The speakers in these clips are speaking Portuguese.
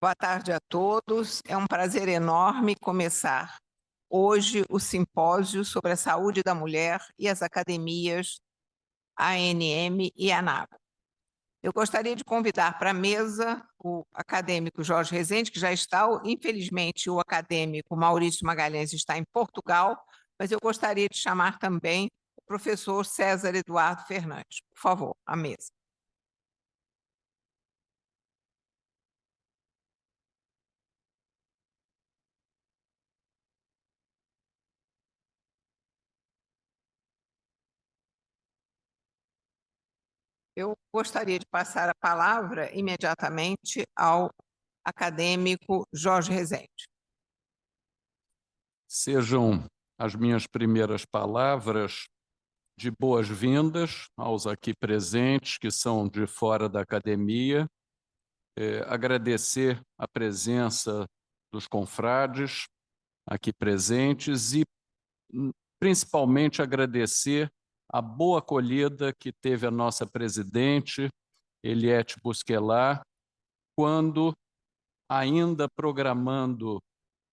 Boa tarde a todos. É um prazer enorme começar hoje o simpósio sobre a saúde da mulher e as academias ANM e ANAGO. Eu gostaria de convidar para a mesa o acadêmico Jorge Rezende, que já está, infelizmente, o acadêmico Maurício Magalhães está em Portugal, mas eu gostaria de chamar também o professor César Eduardo Fernandes. Por favor, à mesa. Eu gostaria de passar a palavra imediatamente ao acadêmico Jorge Rezende. Sejam as minhas primeiras palavras de boas-vindas aos aqui presentes, que são de fora da academia. Agradecer a presença dos confrades aqui presentes e, principalmente, agradecer a boa acolhida que teve a nossa presidente, Eliette Busquelat, quando, ainda programando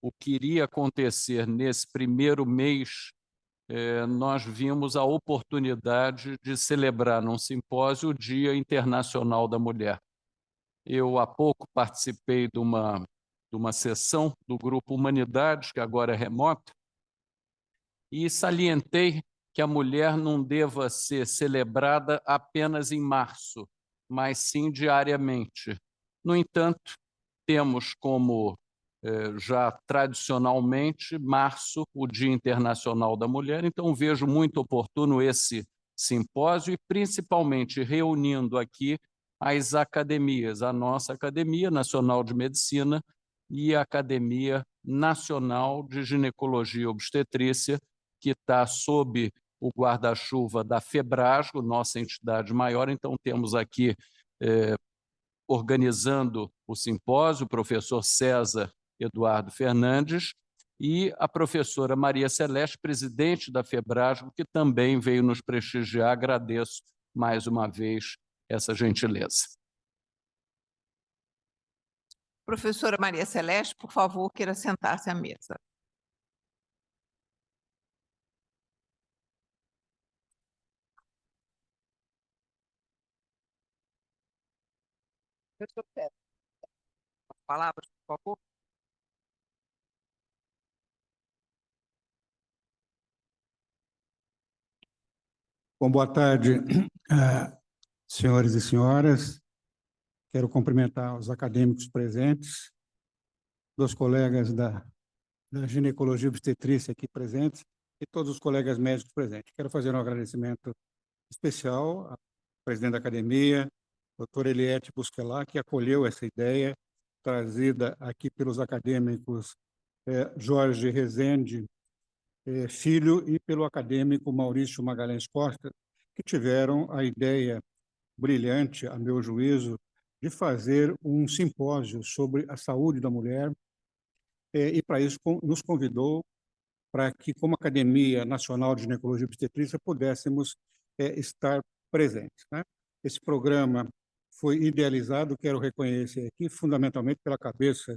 o que iria acontecer nesse primeiro mês, nós vimos a oportunidade de celebrar num simpósio o Dia Internacional da Mulher. Eu, há pouco, participei de uma sessão do Grupo Humanidades, que agora é remota, e salientei que a mulher não deva ser celebrada apenas em março, mas sim diariamente. No entanto, temos como já tradicionalmente março, o Dia Internacional da Mulher, então vejo muito oportuno esse simpósio e principalmente reunindo aqui as academias, a nossa Academia Nacional de Medicina e a Academia Nacional de Ginecologia e Obstetrícia, que está sob o guarda-chuva da FEBRASGO, nossa entidade maior. Então temos aqui organizando o simpósio o professor César Eduardo Fernandes e a professora Maria Celeste, presidente da FEBRASGO, que também veio nos prestigiar. Agradeço mais uma vez essa gentileza. Professora Maria Celeste, por favor, queira sentar-se à mesa. Professor César, palavras, por favor. Bom, boa tarde, senhores e senhoras. Quero cumprimentar os acadêmicos presentes, dos colegas da ginecologia e obstetrícia aqui presentes e todos os colegas médicos presentes. Quero fazer um agradecimento especial ao presidente da academia, doutor Eliette Busquelat, que acolheu essa ideia trazida aqui pelos acadêmicos Jorge Rezende Filho e pelo acadêmico Maurício Magalhães Costa, que tiveram a ideia brilhante, a meu juízo, de fazer um simpósio sobre a saúde da mulher, e para isso nos convidou para que, como Academia Nacional de Ginecologia e Obstetrícia, pudéssemos estar presentes, né? Esse programa foi idealizado, quero reconhecer aqui, fundamentalmente pela cabeça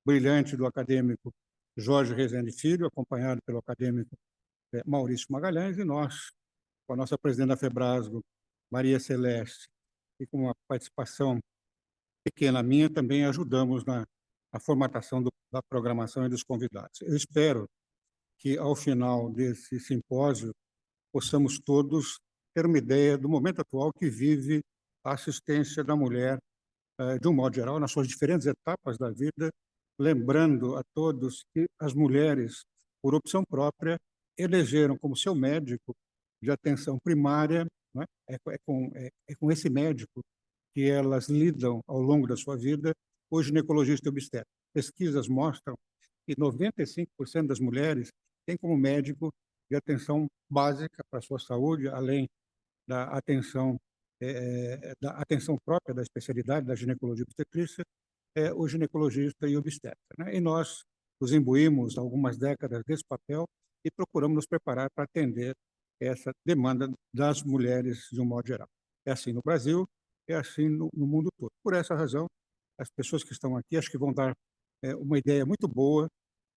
brilhante do acadêmico Jorge Rezende Filho, acompanhado pelo acadêmico Maurício Magalhães, e nós, com a nossa presidente da FEBRASGO, Maria Celeste, e com a participação pequena minha, também ajudamos na formatação da programação e dos convidados. Eu espero que, ao final desse simpósio, possamos todos ter uma ideia do momento atual que vive a assistência da mulher, de um modo geral, nas suas diferentes etapas da vida, lembrando a todos que as mulheres, por opção própria, elegeram como seu médico de atenção primária, né? É com esse médico que elas lidam ao longo da sua vida, o ginecologista e obstetra. Pesquisas mostram que 95% das mulheres têm como médico de atenção básica para a sua saúde, além da atenção própria da especialidade da ginecologia e obstetrícia, o ginecologista e obstetra, né? E nós nos imbuímos algumas décadas desse papel e procuramos nos preparar para atender essa demanda das mulheres de um modo geral. É assim no Brasil, é assim no mundo todo. Por essa razão, as pessoas que estão aqui, acho que vão dar uma ideia muito boa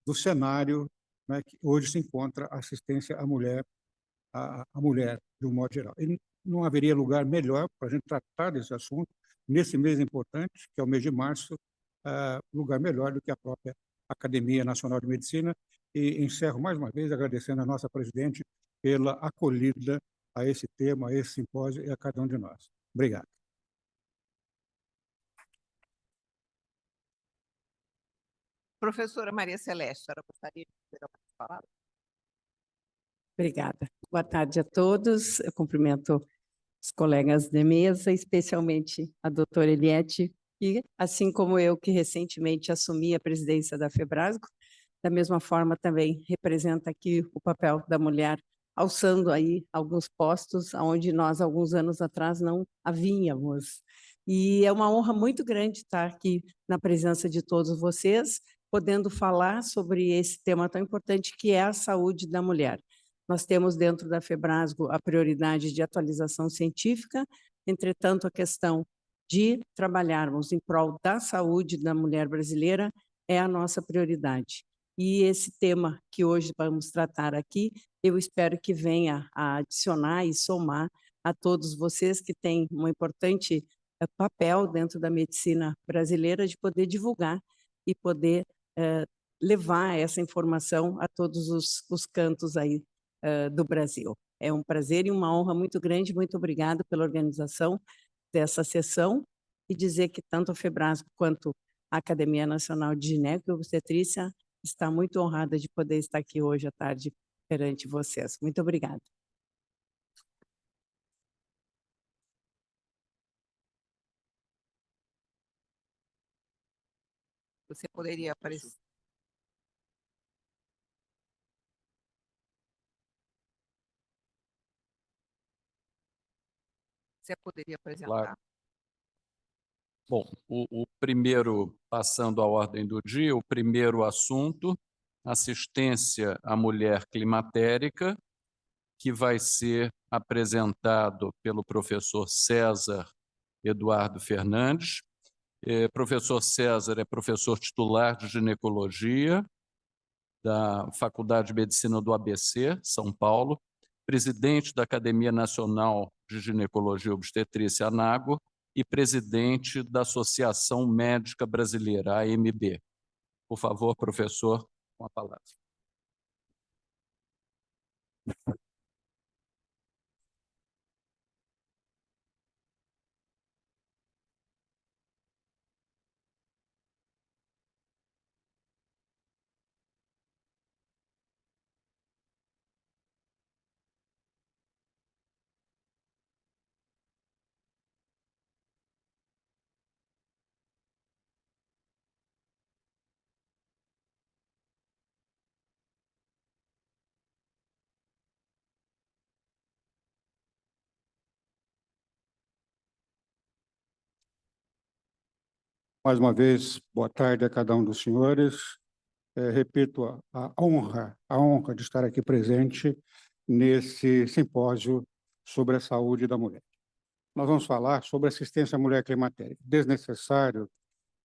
do cenário, né, que hoje se encontra a assistência à mulher, a mulher, de um modo geral. E não haveria lugar melhor para a gente tratar desse assunto nesse mês importante, que é o mês de março, lugar melhor do que a própria Academia Nacional de Medicina. E encerro mais uma vez agradecendo a nossa presidente pela acolhida a esse tema, a esse simpósio e a cada um de nós. Obrigado. Professora Maria Celeste, a senhora gostaria de dizer algumas palavras? Obrigada. Boa tarde a todos. Eu cumprimento os colegas de mesa, especialmente a doutora Eliette, que, assim como eu, que recentemente assumi a presidência da FEBRASGO, da mesma forma também representa aqui o papel da mulher, alçando aí alguns postos onde nós, alguns anos atrás, não havíamos. E é uma honra muito grande estar aqui na presença de todos vocês, podendo falar sobre esse tema tão importante que é a saúde da mulher. Nós temos dentro da FEBRASGO a prioridade de atualização científica, entretanto, a questão de trabalharmos em prol da saúde da mulher brasileira é a nossa prioridade. E esse tema que hoje vamos tratar aqui, eu espero que venha a adicionar e somar a todos vocês que têm um importante papel dentro da medicina brasileira de poder divulgar e poder levar essa informação a todos os cantos aí do Brasil. É um prazer e uma honra muito grande. Muito obrigada pela organização dessa sessão e dizer que tanto a FEBRASGO quanto a Academia Nacional de Gineco e Obstetrícia está muito honrada de poder estar aqui hoje à tarde perante vocês. Muito obrigada. Você poderia aparecer? Você poderia apresentar? Claro. Bom, o primeiro, passando à ordem do dia, o primeiro assunto, assistência à mulher climatérica, que vai ser apresentado pelo professor César Eduardo Fernandes. Professor César é professor titular de ginecologia da Faculdade de Medicina do ABC, São Paulo, presidente da Academia Nacional de Ginecologia e Obstetrícia, ANAGO, e presidente da Associação Médica Brasileira, AMB. Por favor, professor, com a palavra. Mais uma vez, boa tarde a cada um dos senhores. Repito, a honra de estar aqui presente nesse simpósio sobre a saúde da mulher. Nós vamos falar sobre assistência à mulher climatérica. Desnecessário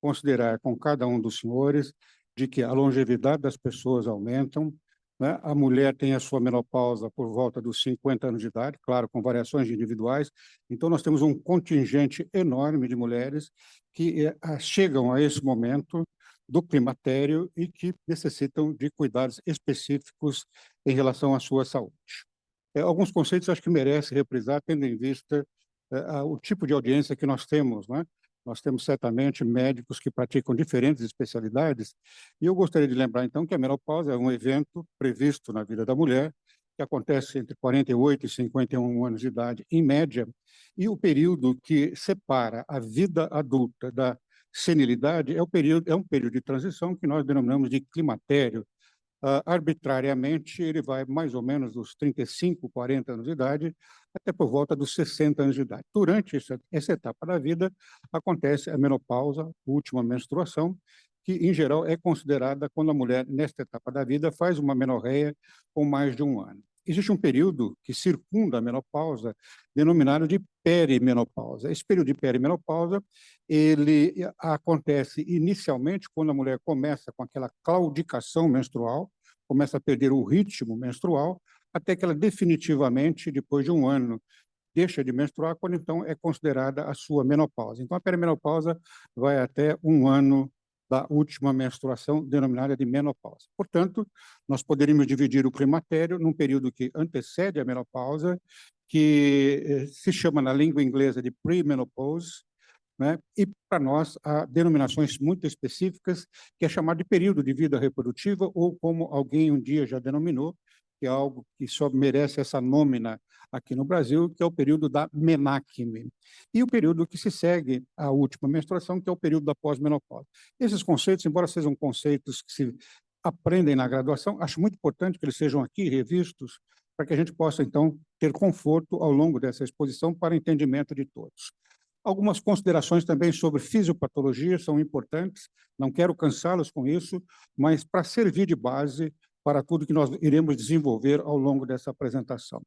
considerar com cada um dos senhores de que a longevidade das pessoas aumentam, né? A mulher tem a sua menopausa por volta dos 50 anos de idade, claro, com variações individuais. Então, nós temos um contingente enorme de mulheres que chegam a esse momento do climatério e que necessitam de cuidados específicos em relação à sua saúde. Alguns conceitos acho que merece reprisar, tendo em vista o tipo de audiência que nós temos, né? Nós temos certamente médicos que praticam diferentes especialidades, e eu gostaria de lembrar, então, que a menopausa é um evento previsto na vida da mulher, que acontece entre 48 e 51 anos de idade, em média, e o período que separa a vida adulta da senilidade é um período de transição que nós denominamos de climatério. Arbitrariamente, ele vai mais ou menos dos 35, 40 anos de idade, até por volta dos 60 anos de idade. Durante essa etapa da vida, acontece a menopausa, última menstruação, que, em geral, é considerada quando a mulher, nesta etapa da vida, faz uma menorreia com mais de um ano. existe um período que circunda a menopausa, denominado de perimenopausa. Esse período de perimenopausa, ele acontece inicialmente quando a mulher começa com aquela claudicação menstrual, começa a perder o ritmo menstrual, até que ela definitivamente, depois de um ano, deixa de menstruar, quando então é considerada a sua menopausa. Então, a perimenopausa vai até um ano da última menstruação, denominada de menopausa. Portanto, nós poderíamos dividir o climatério num período que antecede a menopausa, que se chama na língua inglesa de pre-menopause, né? E para nós há denominações muito específicas, que é chamado de período de vida reprodutiva, ou como alguém um dia já denominou, que é algo que só merece essa nômina aqui no Brasil, que é o período da menacme. E o período que se segue à última menstruação, que é o período da pós-menopausa. Esses conceitos, embora sejam conceitos que se aprendem na graduação, acho muito importante que eles sejam aqui revistos, para que a gente possa, então, ter conforto ao longo dessa exposição para entendimento de todos. Algumas considerações também sobre fisiopatologia são importantes, não quero cansá-los com isso, mas para servir de base para tudo que nós iremos desenvolver ao longo dessa apresentação.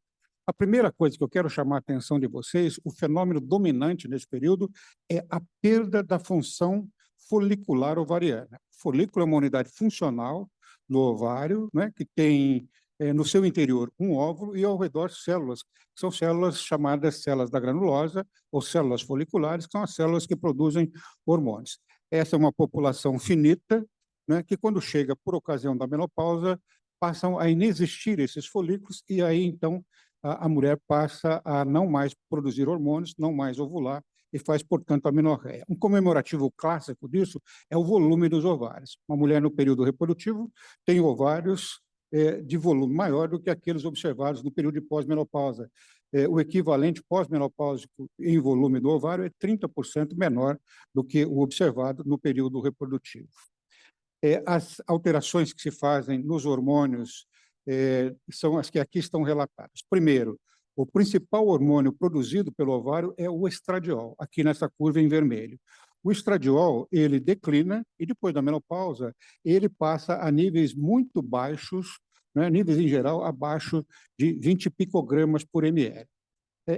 A primeira coisa que eu quero chamar a atenção de vocês, o fenômeno dominante nesse período é a perda da função folicular ovariana. O folículo é uma unidade funcional no ovário, né, que tem no seu interior um óvulo e ao redor células, que são células chamadas células da granulosa ou células foliculares, que são as células que produzem hormônios. Essa é uma população finita, né, que quando chega por ocasião da menopausa, passam a inexistir esses folículos e aí, então, a mulher passa a não mais produzir hormônios, não mais ovular e faz, portanto, a amenorreia. Um comemorativo clássico disso é o volume dos ovários. Uma mulher no período reprodutivo tem ovários de volume maior do que aqueles observados no período de pós-menopausa. O equivalente pós-menopáusico em volume do ovário é 30% menor do que o observado no período reprodutivo. As alterações que se fazem nos hormônios são as que aqui estão relatadas. Primeiro, o principal hormônio produzido pelo ovário é o estradiol, aqui nessa curva em vermelho. O estradiol, ele declina e depois da menopausa, ele passa a níveis muito baixos, né, níveis em geral abaixo de 20 picogramas por ml.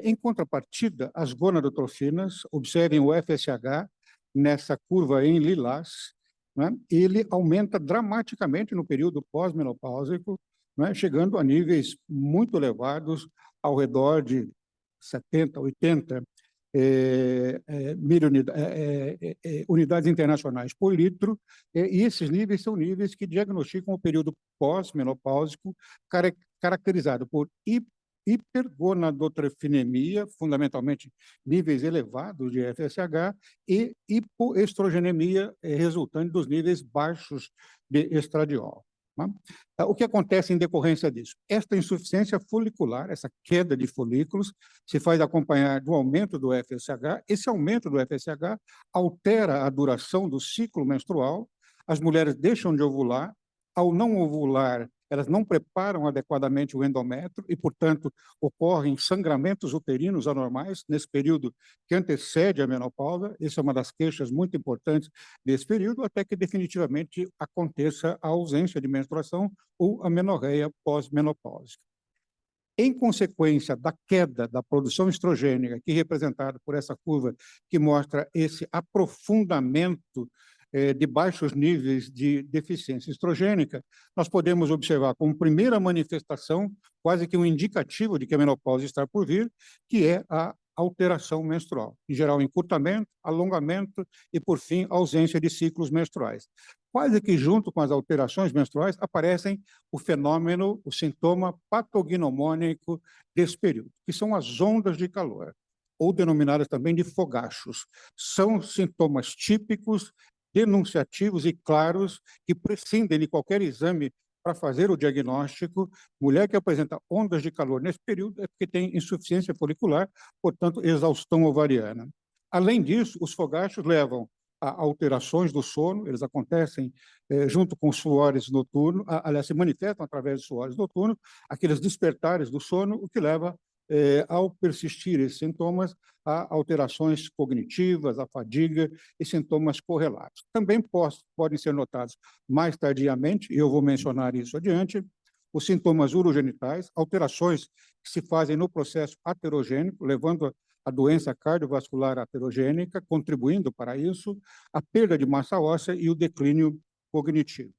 Em contrapartida, as gonadotrofinas, observem o FSH nessa curva em lilás, né, ele aumenta dramaticamente no período pós-menopáusico, né, chegando a níveis muito elevados, ao redor de 70, 80 unidades internacionais por litro, e esses níveis são níveis que diagnosticam o período pós-menopáusico, caracterizado por hipergonadotrofinemia, fundamentalmente níveis elevados de FSH, e hipoestrogenemia resultante dos níveis baixos de estradiol. O que acontece em decorrência disso? Esta insuficiência folicular, essa queda de folículos, se faz acompanhar do aumento do FSH. Esse aumento do FSH altera a duração do ciclo menstrual, as mulheres deixam de ovular, ao não ovular, elas não preparam adequadamente o endométrio e, portanto, ocorrem sangramentos uterinos anormais nesse período que antecede a menopausa. Essa é uma das queixas muito importantes desse período, até que definitivamente aconteça a ausência de menstruação ou a menorreia pós-menopáusica. Em consequência da queda da produção estrogênica, aqui representada por essa curva que mostra esse aprofundamento de baixos níveis de deficiência estrogênica, nós podemos observar como primeira manifestação, quase que um indicativo de que a menopausa está por vir, que é a alteração menstrual. Em geral, encurtamento, alongamento e, por fim, ausência de ciclos menstruais. Quase que junto com as alterações menstruais aparecem o fenômeno, o sintoma patognomônico desse período, que são as ondas de calor, ou denominadas também de fogachos. São sintomas típicos, denunciativos e claros, que prescindem de qualquer exame para fazer o diagnóstico. Mulher que apresenta ondas de calor nesse período é porque tem insuficiência folicular, portanto, exaustão ovariana. Além disso, os fogachos levam a alterações do sono, eles acontecem junto com suores noturnos, aliás, se manifestam através de suores noturnos, aqueles despertares do sono, o que leva, ao persistir esses sintomas, a alterações cognitivas, a fadiga e sintomas correlatos. Também podem ser notados mais tardiamente, e eu vou mencionar isso adiante, os sintomas urogenitais, alterações que se fazem no processo aterogênico, levando a doença cardiovascular aterogênica, contribuindo para isso, a perda de massa óssea e o declínio cognitivo.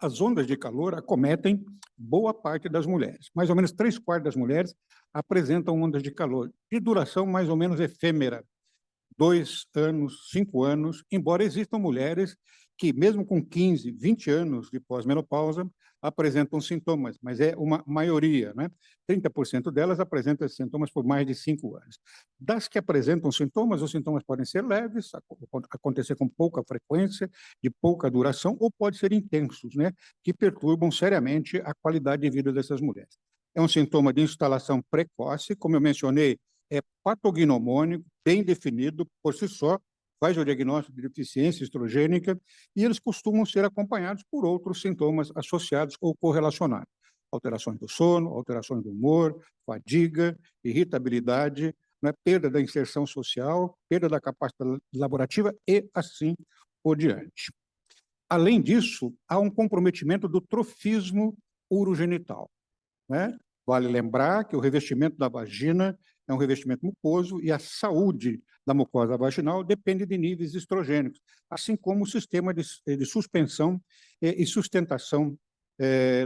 As ondas de calor acometem boa parte das mulheres. Mais ou menos 3/4 das mulheres apresentam ondas de calor, de duração mais ou menos efêmera, 2 anos, 5 anos, embora existam mulheres que, mesmo com 15, 20 anos de pós-menopausa, apresentam sintomas, mas é uma maioria, né? 30% delas apresentam esses sintomas por mais de 5 anos. Das que apresentam sintomas, os sintomas podem ser leves, acontecer com pouca frequência, de pouca duração, ou podem ser intensos, né? Que perturbam seriamente a qualidade de vida dessas mulheres. É um sintoma de instalação precoce, como eu mencionei, é patognomônico, bem definido por si só, faz o diagnóstico de deficiência estrogênica, e eles costumam ser acompanhados por outros sintomas associados ou correlacionados. Alterações do sono, alterações do humor, fadiga, irritabilidade, né, perda da inserção social, perda da capacidade laborativa e assim por diante. Além disso, há um comprometimento do trofismo urogenital, né? Vale lembrar que o revestimento da vagina é um revestimento mucoso e a saúde da mucosa vaginal depende de níveis estrogênicos, assim como o sistema de suspensão e sustentação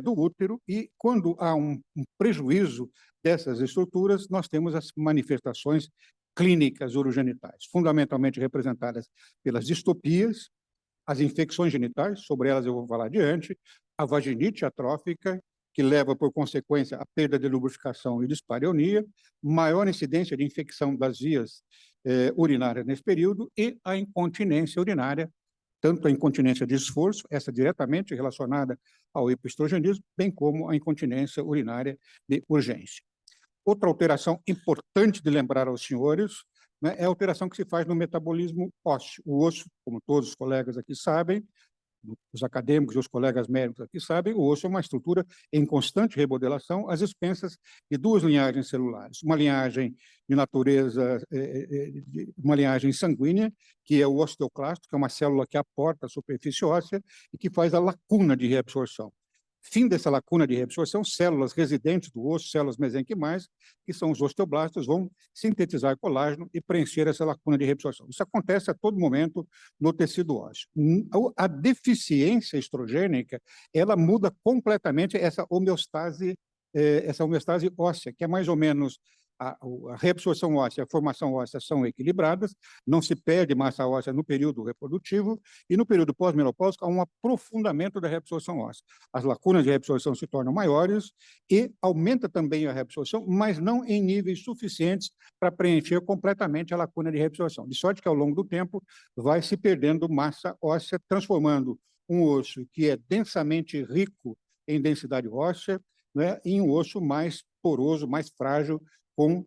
do útero, e quando há um prejuízo dessas estruturas, nós temos as manifestações clínicas urogenitais, fundamentalmente representadas pelas distopias, as infecções genitais, sobre elas eu vou falar adiante, a vaginite atrófica, que leva, por consequência, à perda de lubrificação e dispareunia, maior incidência de infecção das vias urinárias nesse período, e a incontinência urinária, tanto a incontinência de esforço, essa diretamente relacionada ao hipoestrogenismo, bem como a incontinência urinária de urgência. Outra alteração importante de lembrar aos senhores, né, é a alteração que se faz no metabolismo ósseo. O osso, como todos os colegas aqui sabem, os acadêmicos e os colegas médicos aqui sabem, o osso é uma estrutura em constante remodelação, às expensas de 2 linhagens celulares. Uma linhagem de natureza, uma linhagem sanguínea, que é o osteoclasto, que é uma célula que aporta a superfície óssea e que faz a lacuna de reabsorção. Fim dessa lacuna de reabsorção, células residentes do osso, células mesenquimais, que são os osteoblastos, vão sintetizar colágeno e preencher essa lacuna de reabsorção. Isso acontece a todo momento no tecido ósseo. A deficiência estrogênica, ela muda completamente essa homeostase óssea, que é mais ou menos a reabsorção óssea e a formação óssea são equilibradas, não se perde massa óssea no período reprodutivo, e no período pós-menopáusico há um aprofundamento da reabsorção óssea. As lacunas de reabsorção se tornam maiores e aumenta também a reabsorção, mas não em níveis suficientes para preencher completamente a lacuna de reabsorção. De sorte que, ao longo do tempo, vai se perdendo massa óssea, transformando um osso que é densamente rico em densidade óssea, né, em um osso mais poroso, mais frágil, com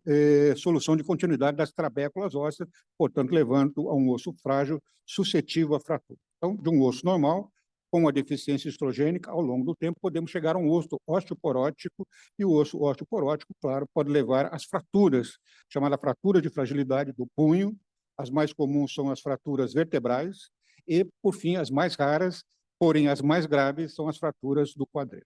solução de continuidade das trabéculas ósseas, portanto, levando a um osso frágil suscetível à fratura. Então, de um osso normal, com a deficiência estrogênica, ao longo do tempo, podemos chegar a um osso osteoporótico, e o osso osteoporótico, claro, pode levar às fraturas, chamada fratura de fragilidade do punho. As mais comuns são as fraturas vertebrais e, por fim, as mais raras, porém as mais graves, são as fraturas do quadril.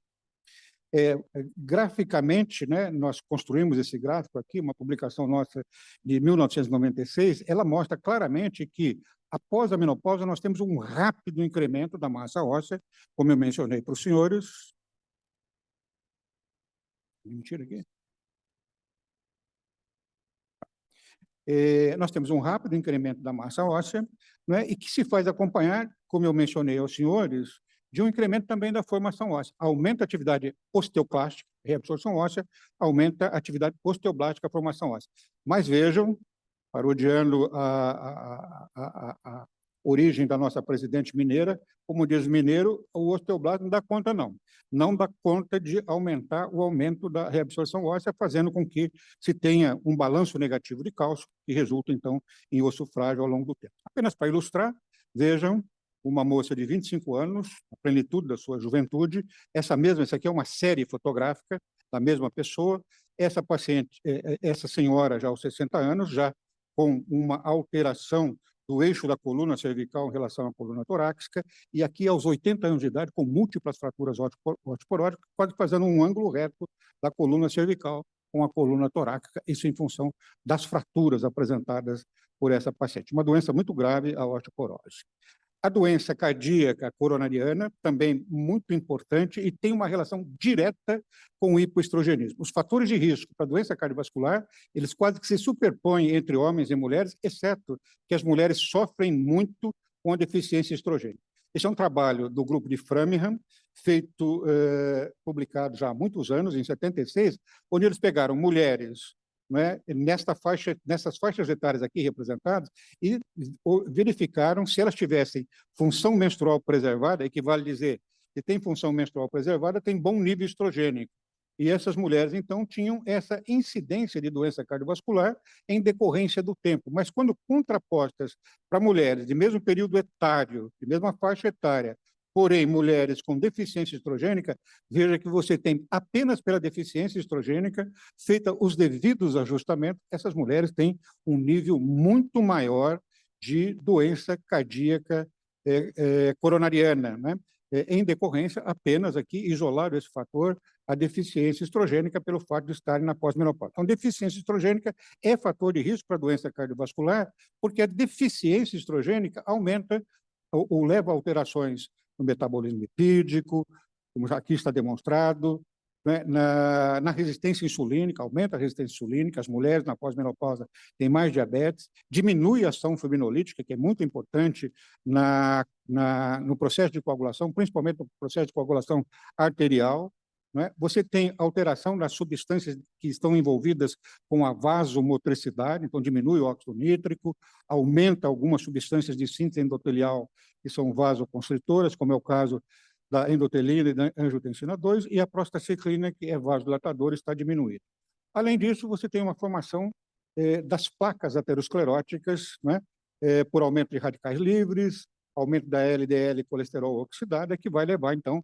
Graficamente, né, nós construímos esse gráfico aqui, uma publicação nossa de 1996, ela mostra claramente que, após a menopausa, nós temos um rápido incremento da massa óssea, como eu mencionei para os senhores. Mentira aqui. Nós temos um rápido incremento da massa óssea, né, e que se faz acompanhar, como eu mencionei aos senhores, de um incremento também da formação óssea. Aumenta a atividade osteoclástica, reabsorção óssea, aumenta a atividade osteoblástica, a formação óssea. Mas vejam, parodiando a origem da nossa presidente mineira, como diz o mineiro, o osteoblasto não dá conta, não. Não dá conta de aumentar o aumento da reabsorção óssea, fazendo com que se tenha um balanço negativo de cálcio, que resulta, então, em osso frágil ao longo do tempo. Apenas para ilustrar, vejam, uma moça de 25 anos, a plenitude da sua juventude, essa aqui é uma série fotográfica da mesma pessoa, essa paciente, essa senhora já aos 60 anos, já com uma alteração do eixo da coluna cervical em relação à coluna torácica, e aqui aos 80 anos de idade, com múltiplas fraturas osteoporóticas, quase fazendo um ângulo reto da coluna cervical com a coluna torácica, isso em função das fraturas apresentadas por essa paciente. Uma doença muito grave, a osteoporose. A doença cardíaca coronariana, também muito importante, e tem uma relação direta com o hipoestrogenismo. Os fatores de risco para a doença cardiovascular, eles quase que se superpõem entre homens e mulheres, exceto que as mulheres sofrem muito com a deficiência estrogênica. Esse é um trabalho do grupo de Framingham, feito, publicado já há muitos anos, em 76, onde eles pegaram mulheres, né, nessas faixas etárias aqui representadas, e verificaram se elas tivessem função menstrual preservada, equivale dizer que tem função menstrual preservada, tem bom nível estrogênico. E essas mulheres, então, tinham essa incidência de doença cardiovascular em decorrência do tempo. Mas quando contrapostas para mulheres de mesmo período etário, de mesma faixa etária, porém, mulheres com deficiência estrogênica, veja que você tem, apenas pela deficiência estrogênica, feita os devidos ajustamentos, essas mulheres têm um nível muito maior de doença cardíaca coronariana, né? Em decorrência, apenas aqui, isolado esse fator, a deficiência estrogênica pelo fato de estarem na pós-menopausa. Então, deficiência estrogênica é fator de risco para a doença cardiovascular, porque a deficiência estrogênica aumenta ou leva a alterações no metabolismo lipídico, como já aqui está demonstrado, né, na resistência insulínica, aumenta a resistência insulínica, as mulheres na pós-menopausa têm mais diabetes, diminui a ação fibrinolítica, que é muito importante no processo de coagulação, principalmente no processo de coagulação arterial, né? Você tem alteração das substâncias que estão envolvidas com a vasomotricidade, então diminui o óxido nítrico, aumenta algumas substâncias de síntese endotelial que são vasoconstritoras, como é o caso da endotelina e da angiotensina 2, e a prostaciclina, que é vasodilatadora, está diminuída. Além disso, você tem uma formação das placas ateroscleróticas, né, por aumento de radicais livres, aumento da LDL colesterol oxidada, que vai levar, então,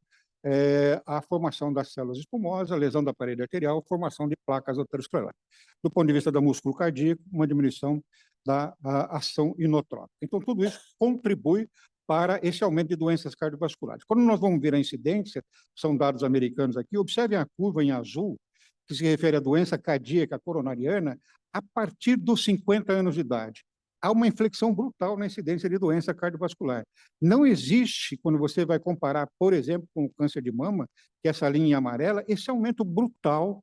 à formação das células espumosas, lesão da parede arterial, formação de placas ateroscleróticas. Do ponto de vista do músculo cardíaco, uma diminuição da ação inotrópica. Então, tudo isso contribui para esse aumento de doenças cardiovasculares. Quando nós vamos ver a incidência, são dados americanos aqui, observem a curva em azul, que se refere à doença cardíaca coronariana, a partir dos 50 anos de idade. Há uma inflexão brutal na incidência de doença cardiovascular. Não existe, quando você vai comparar, por exemplo, com o câncer de mama, que é essa linha amarela, esse aumento brutal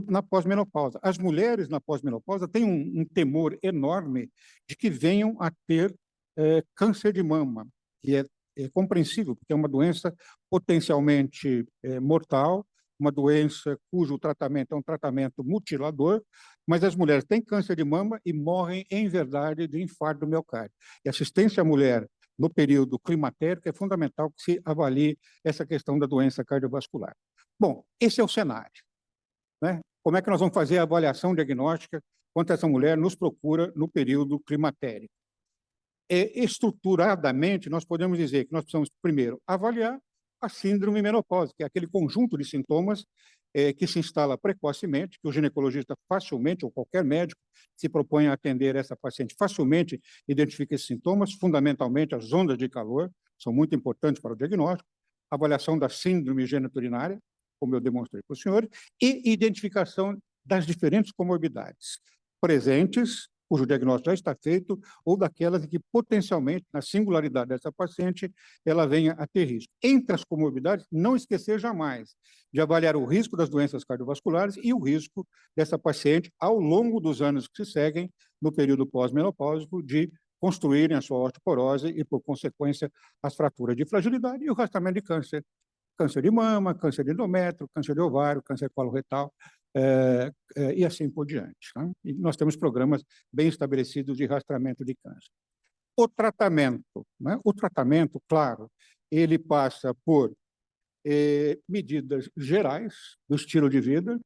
na pós-menopausa. As mulheres na pós-menopausa têm um temor enorme de que venham a ter câncer de mama, que é compreensível, porque é uma doença potencialmente mortal, uma doença cujo tratamento é um tratamento mutilador, mas as mulheres têm câncer de mama e morrem, em verdade, de infarto do miocárdio. E assistência à mulher no período climatérico é fundamental que se avalie essa questão da doença cardiovascular. Bom, esse é o cenário, né? Como é que nós vamos fazer a avaliação diagnóstica quando essa mulher nos procura no período climatérico? Estruturadamente, nós podemos dizer que nós precisamos, primeiro, avaliar a síndrome menopausa, que é aquele conjunto de sintomas que se instala precocemente, que o ginecologista facilmente, ou qualquer médico, se propõe a atender essa paciente, facilmente identifica esses sintomas, fundamentalmente as ondas de calor, são muito importantes para o diagnóstico, avaliação da síndrome geniturinária, como eu demonstrei para os senhores, e identificação das diferentes comorbidades presentes, cujo diagnóstico já está feito, ou daquelas que potencialmente, na singularidade dessa paciente, ela venha a ter risco. Entre as comorbidades, não esquecer jamais de avaliar o risco das doenças cardiovasculares e o risco dessa paciente, ao longo dos anos que se seguem, no período pós-menopáusico, de construírem a sua osteoporose e, por consequência, as fraturas de fragilidade e o rastreamento de câncer. Câncer de mama, câncer de endométrio, câncer de ovário, câncer coloretal, e assim por diante, né? E nós temos programas bem estabelecidos de rastreamento de câncer. O tratamento, né? O tratamento, claro, ele passa por medidas gerais do estilo de vida,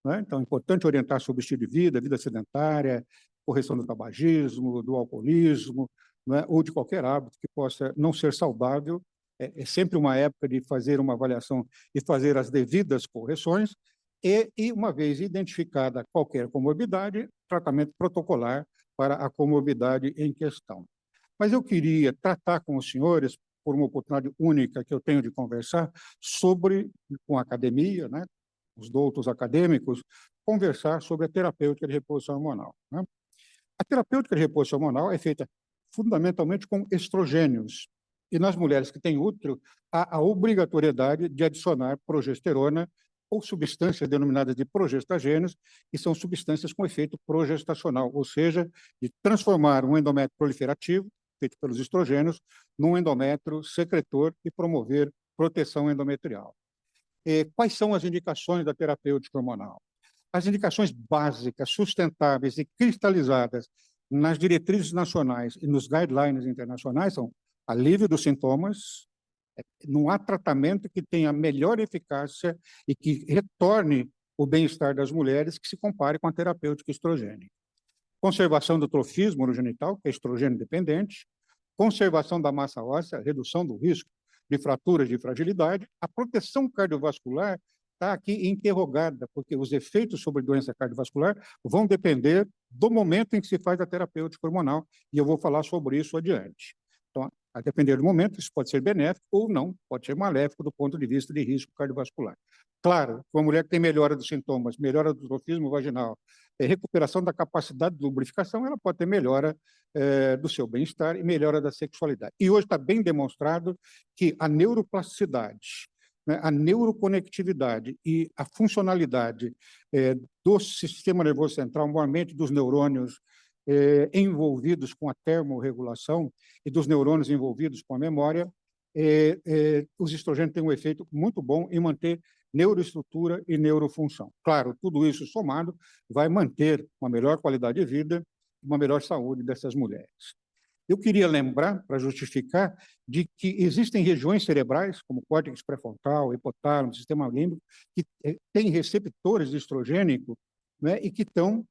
né? Então, é importante orientar sobre o estilo de vida, vida sedentária, correção do tabagismo, do alcoolismo, né? Ou de qualquer hábito que possa não ser saudável. É sempre uma época de fazer uma avaliação e fazer as devidas correções, e uma vez identificada qualquer comorbidade, tratamento protocolar para a comorbidade em questão. Mas eu queria tratar com os senhores, por uma oportunidade única que eu tenho de conversar, com a academia, né, os doutos acadêmicos, conversar sobre a terapêutica de reposição hormonal, né? A terapêutica de reposição hormonal é feita fundamentalmente com estrogênios. E nas mulheres que têm útero, há a obrigatoriedade de adicionar progesterona ou substâncias denominadas de progestagênios, que são substâncias com efeito progestacional, ou seja, de transformar um endométrio proliferativo, feito pelos estrogênios, num endométrio secretor e promover proteção endometrial. Quais são as indicações da terapêutica hormonal? As indicações básicas, sustentáveis e cristalizadas nas diretrizes nacionais e nos guidelines internacionais são alívio dos sintomas, não há tratamento que tenha melhor eficácia e que retorne o bem-estar das mulheres que se compare com a terapêutica estrogênica. Conservação do trofismo urogenital, que é estrogênio dependente, conservação da massa óssea, redução do risco de fraturas de fragilidade, a proteção cardiovascular está aqui interrogada, porque os efeitos sobre doença cardiovascular vão depender do momento em que se faz a terapêutica hormonal, e eu vou falar sobre isso adiante. Então, a depender do momento, isso pode ser benéfico ou não, pode ser maléfico do ponto de vista de risco cardiovascular. Claro, uma mulher que tem melhora dos sintomas, melhora do trofismo vaginal, recuperação da capacidade de lubrificação, ela pode ter melhora do seu bem-estar e melhora da sexualidade. E hoje está bem demonstrado que a neuroplasticidade, né, a neuroconectividade e a funcionalidade do sistema nervoso central, maiormente dos neurônios envolvidos com a termorregulação e dos neurônios envolvidos com a memória, os estrogênios têm um efeito muito bom em manter neuroestrutura e neurofunção. Claro, tudo isso somado vai manter uma melhor qualidade de vida, uma melhor saúde dessas mulheres. Eu queria lembrar, para justificar, de que existem regiões cerebrais, como córtex pré-frontal, hipotálamo, sistema límbico, que têm receptores de estrogênico, né, e que estão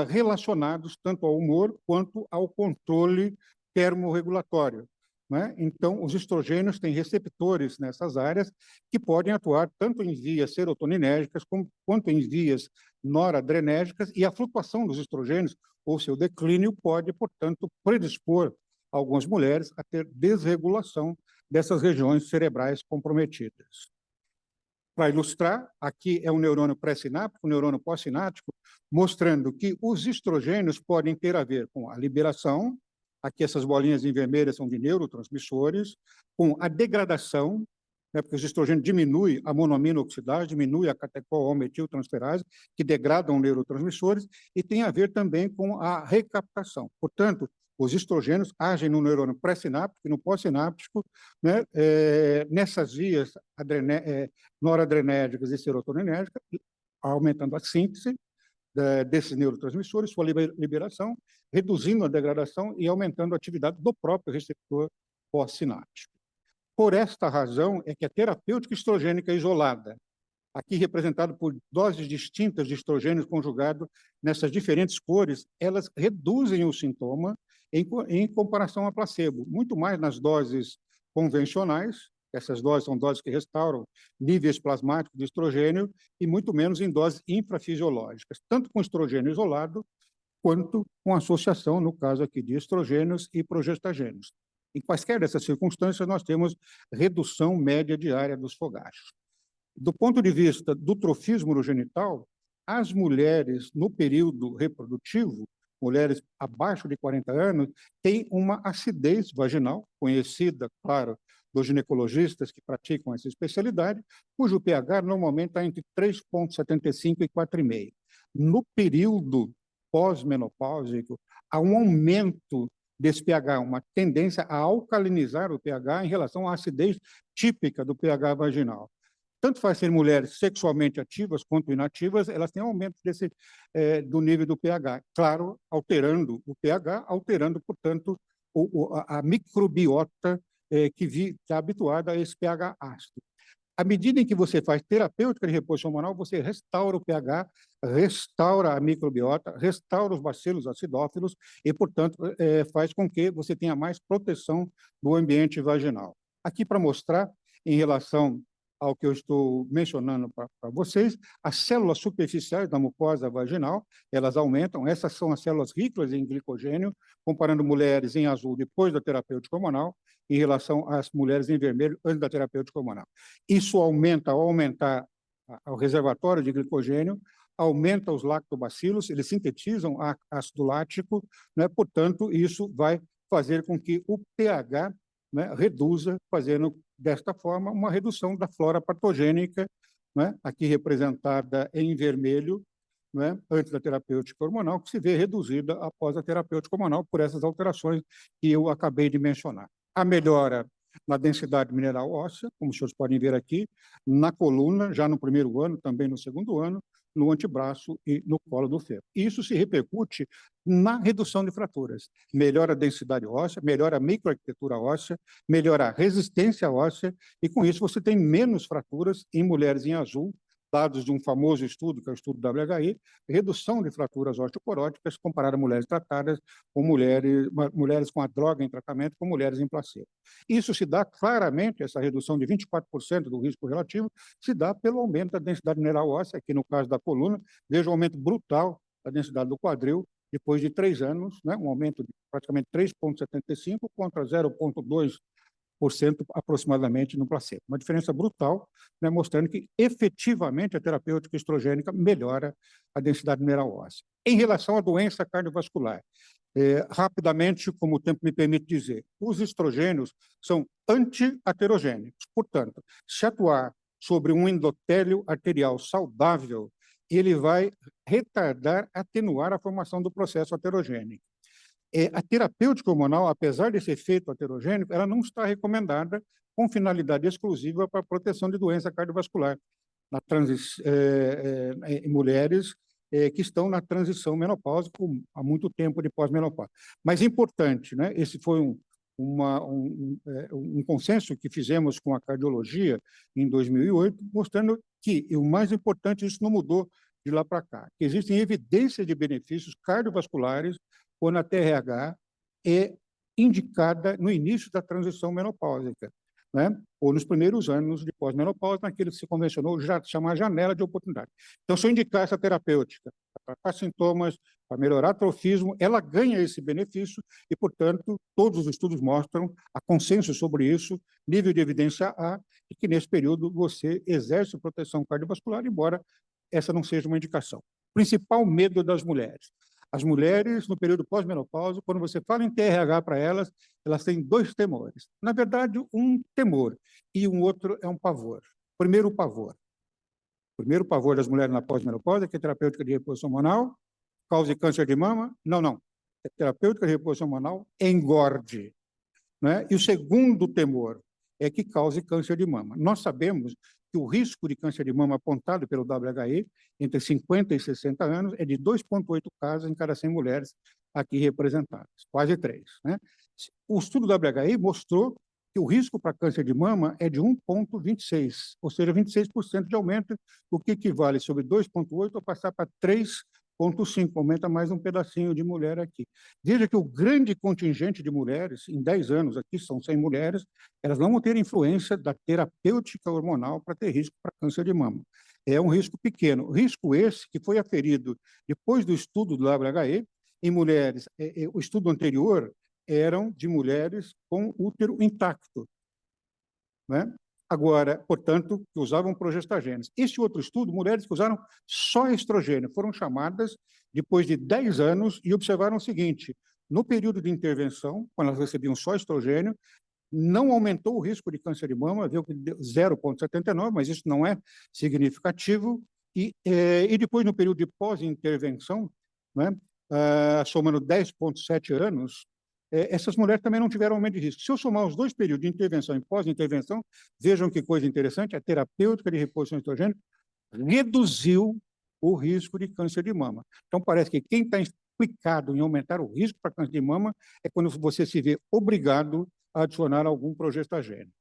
relacionados tanto ao humor quanto ao controle termorregulatório, né? Então, os estrogênios têm receptores nessas áreas que podem atuar tanto em vias serotoninérgicas quanto em vias noradrenérgicas, e a flutuação dos estrogênios ou seu declínio pode, portanto, predispor algumas mulheres a ter desregulação dessas regiões cerebrais comprometidas. Para ilustrar, aqui é um neurônio pré-sináptico, um neurônio pós-sináptico, mostrando que os estrogênios podem ter a ver com a liberação, aqui essas bolinhas em vermelho são de neurotransmissores, com a degradação, né, porque os estrogênios diminuem a monoamino-oxidase, diminui a catecol-metiltransferase, que degradam neurotransmissores, e tem a ver também com a recaptação. Portanto, os estrogênios agem no neurônio pré-sináptico e no pós-sináptico, né, nessas vias noradrenérgicas e serotoninérgicas, aumentando a síntese desses neurotransmissores, sua liberação, reduzindo a degradação e aumentando a atividade do próprio receptor pós-sináptico. Por esta razão é que a terapêutica estrogênica isolada, aqui representada por doses distintas de estrogênio conjugado nessas diferentes cores, elas reduzem o sintoma em comparação a placebo, muito mais nas doses convencionais, essas doses são doses que restauram níveis plasmáticos de estrogênio, e muito menos em doses infrafisiológicas, tanto com estrogênio isolado, quanto com associação, no caso aqui, de estrogênios e progestagênios. Em quaisquer dessas circunstâncias, nós temos redução média diária dos fogachos. Do ponto de vista do trofismo urogenital, as mulheres no período reprodutivo, mulheres abaixo de 40 anos, têm uma acidez vaginal, conhecida, claro, dos ginecologistas que praticam essa especialidade, cujo pH normalmente está entre 3,75 e 4,5. No período pós-menopáusico, há um aumento desse pH, uma tendência a alcalinizar o pH em relação à acidez típica do pH vaginal. Tanto faz ser mulheres sexualmente ativas quanto inativas, elas têm aumento do nível do pH. Claro, alterando o pH, alterando, portanto, a microbiota que está habituada a esse pH ácido. À medida em que você faz terapêutica de reposição hormonal, você restaura o pH, restaura a microbiota, restaura os bacilos acidófilos e, portanto, faz com que você tenha mais proteção do ambiente vaginal. Aqui para mostrar, em relação ao que eu estou mencionando para vocês, as células superficiais da mucosa vaginal, elas aumentam, essas são as células ricas em glicogênio, comparando mulheres em azul depois da terapêutica hormonal, em relação às mulheres em vermelho antes da terapêutica hormonal. Isso aumenta, ao aumentar o reservatório de glicogênio, aumenta os lactobacilos, eles sintetizam ácido lático, né? Portanto, isso vai fazer com que o pH, né, reduza, fazendo desta forma uma redução da flora patogênica, né, aqui representada em vermelho, né, antes da terapêutica hormonal, que se vê reduzida após a terapêutica hormonal por essas alterações que eu acabei de mencionar. A melhora na densidade mineral óssea, como os senhores podem ver aqui, na coluna, já no primeiro ano, também no segundo ano, no antebraço e no colo do fêmur. Isso se repercute na redução de fraturas. Melhora a densidade óssea, melhora a microarquitetura óssea, melhora a resistência óssea, e com isso você tem menos fraturas em mulheres em azul, dados de um famoso estudo, que é o estudo WHI, redução de fraturas osteoporóticas comparada a mulheres tratadas com mulheres com a droga em tratamento com mulheres em placebo. Isso se dá claramente, essa redução de 24% do risco relativo, se dá pelo aumento da densidade mineral óssea, aqui no caso da coluna, veja o aumento brutal da densidade do quadril, depois de 3 anos, né, um aumento de praticamente 3,75 contra 0,2% aproximadamente no placebo. Uma diferença brutal, né, mostrando que efetivamente a terapêutica estrogênica melhora a densidade mineral óssea. Em relação à doença cardiovascular, rapidamente, como o tempo me permite dizer, os estrogênios são anti-aterogênicos. Portanto, se atuar sobre um endotélio arterial saudável, ele vai retardar, atenuar a formação do processo aterogênico. A terapêutica hormonal, apesar desse efeito aterogênico, ela não está recomendada com finalidade exclusiva para a proteção de doença cardiovascular em mulheres que estão na transição menopáusica há muito tempo de pós-menopausa. Mas importante, né? Esse foi um consenso que fizemos com a cardiologia em 2008, mostrando que, e o mais importante, isso não mudou de lá para cá, que existem evidências de benefícios cardiovasculares quando a TRH é indicada no início da transição menopáusica, né? Ou nos primeiros anos de pós-menopausa, naquilo que se convencionou já chamar janela de oportunidade. Então, se eu indicar essa terapêutica para tratar sintomas, para melhorar atrofismo, ela ganha esse benefício e, portanto, todos os estudos mostram a consenso sobre isso, nível de evidência A, e que nesse período você exerce proteção cardiovascular, embora essa não seja uma indicação. Principal medo das mulheres. As mulheres, no período pós-menopausa, quando você fala em TRH para elas, elas têm 2 temores. Na verdade, um temor e um outro é um pavor. Primeiro, o pavor. O primeiro pavor das mulheres na pós-menopausa é que a terapêutica de reposição hormonal cause câncer de mama. Não. A terapêutica de reposição hormonal engorde, né? E o segundo temor é que cause câncer de mama. Nós sabemos que o risco de câncer de mama apontado pelo WHI entre 50 e 60 anos é de 2,8 casos em cada 100 mulheres aqui representadas, quase 3. Né? O estudo do WHI mostrou que o risco para câncer de mama é de 1,26, ou seja, 26% de aumento, o que equivale sobre 2,8 a passar para 3,5, aumenta mais um pedacinho de mulher aqui. Veja que o grande contingente de mulheres, em 10 anos aqui, são 100 mulheres, elas não vão ter influência da terapêutica hormonal para ter risco para câncer de mama. É um risco pequeno. Risco esse que foi aferido depois do estudo do WHI, em mulheres, o estudo anterior eram de mulheres com útero intacto, né? Agora, portanto, que usavam progestagênios. Este outro estudo, mulheres que usaram só estrogênio, foram chamadas depois de 10 anos e observaram o seguinte: no período de intervenção, quando elas recebiam só estrogênio, não aumentou o risco de câncer de mama, viu que deu 0,79, mas isso não é significativo. E depois, no período de pós-intervenção, né, somando 10,7 anos, essas mulheres também não tiveram aumento de risco. Se eu somar os 2 períodos de intervenção e pós-intervenção, vejam que coisa interessante, a terapêutica de reposição de estrogênio reduziu o risco de câncer de mama. Então, parece que quem está implicado em aumentar o risco para câncer de mama é quando você se vê obrigado a adicionar algum progestagênio.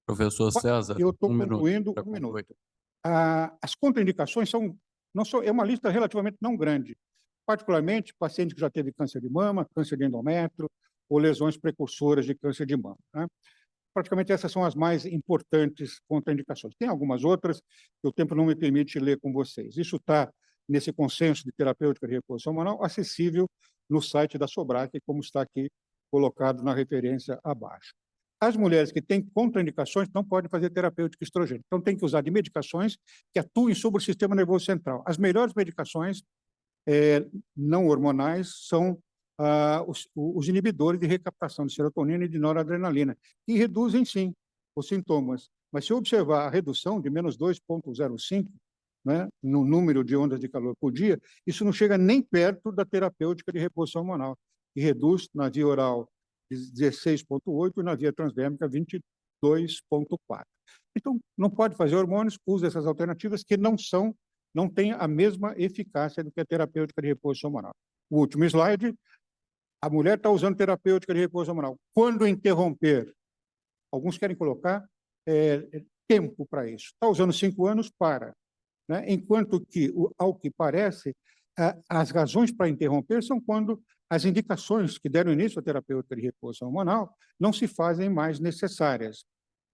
Professor César, eu estou minuto. concluindo, um minuto. As contraindicações é uma lista relativamente não grande, particularmente paciente que já teve câncer de mama, câncer de endométrio ou lesões precursoras de câncer de mama, né? praticamente essas são as mais importantes contraindicações. Tem algumas outras que o tempo não me permite ler com vocês. Isso está nesse consenso de terapêutica de reposição hormonal, acessível no site da Sobrac, como está aqui colocado na referência abaixo. As mulheres que têm contraindicações não podem fazer terapêutica estrogênica. Então, tem que usar de medicações que atuem sobre o sistema nervoso central. As melhores medicações não hormonais são os inibidores de recaptação de serotonina e de noradrenalina, que reduzem, sim, os sintomas. Mas, se observar a redução de menos 2,05, né, no número de ondas de calor por dia, isso não chega nem perto da terapêutica de reposição hormonal, que reduz na via oral 16,8 e na via transdérmica 22,4. Então, não pode fazer hormônios, usa essas alternativas que não têm a mesma eficácia do que a terapêutica de reposição hormonal. O último slide, a mulher está usando terapêutica de reposição hormonal. Quando interromper? Alguns querem colocar tempo para isso. Está usando 5 anos, para. Né? Enquanto que, ao que parece, as razões para interromper são quando as indicações que deram início à terapêutica de reposição hormonal não se fazem mais necessárias.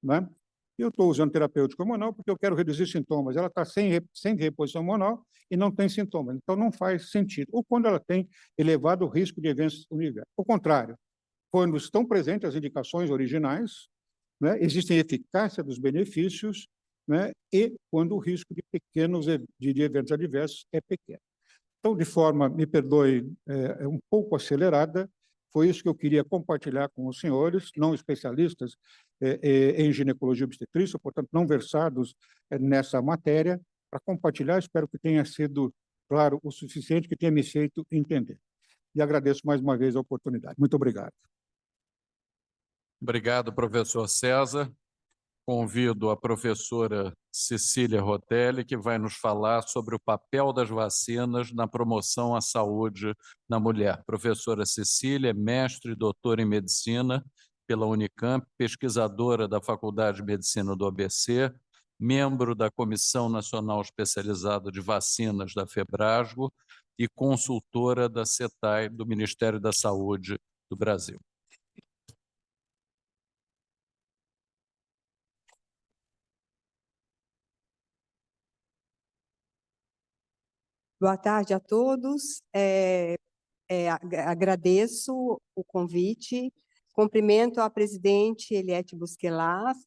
Né? Eu estou usando terapêutica hormonal porque eu quero reduzir sintomas. Ela está sem reposição hormonal e não tem sintomas. Então, não faz sentido. Ou quando ela tem elevado risco de eventos universos. Ao contrário, quando estão presentes as indicações originais, né, existe eficácia dos benefícios, né, e quando o risco de de eventos adversos é pequeno. Então, de forma, me perdoe, um pouco acelerada, foi isso que eu queria compartilhar com os senhores, não especialistas em ginecologia e obstetrícia, portanto, não versados nessa matéria, para compartilhar. Espero que tenha sido claro o suficiente, que tenha me feito entender. E agradeço mais uma vez a oportunidade. Muito obrigado. Obrigado, professor César. Convido a professora Cecília Rotelli, que vai nos falar sobre o papel das vacinas na promoção à saúde na mulher. Professora Cecília é mestre e doutora em medicina pela Unicamp, pesquisadora da Faculdade de Medicina do ABC, membro da Comissão Nacional Especializada de Vacinas da FEBRASGO e consultora da CETAI, do Ministério da Saúde do Brasil. Boa tarde a todos. Agradeço o convite, cumprimento a presidente Eliette Busquelas,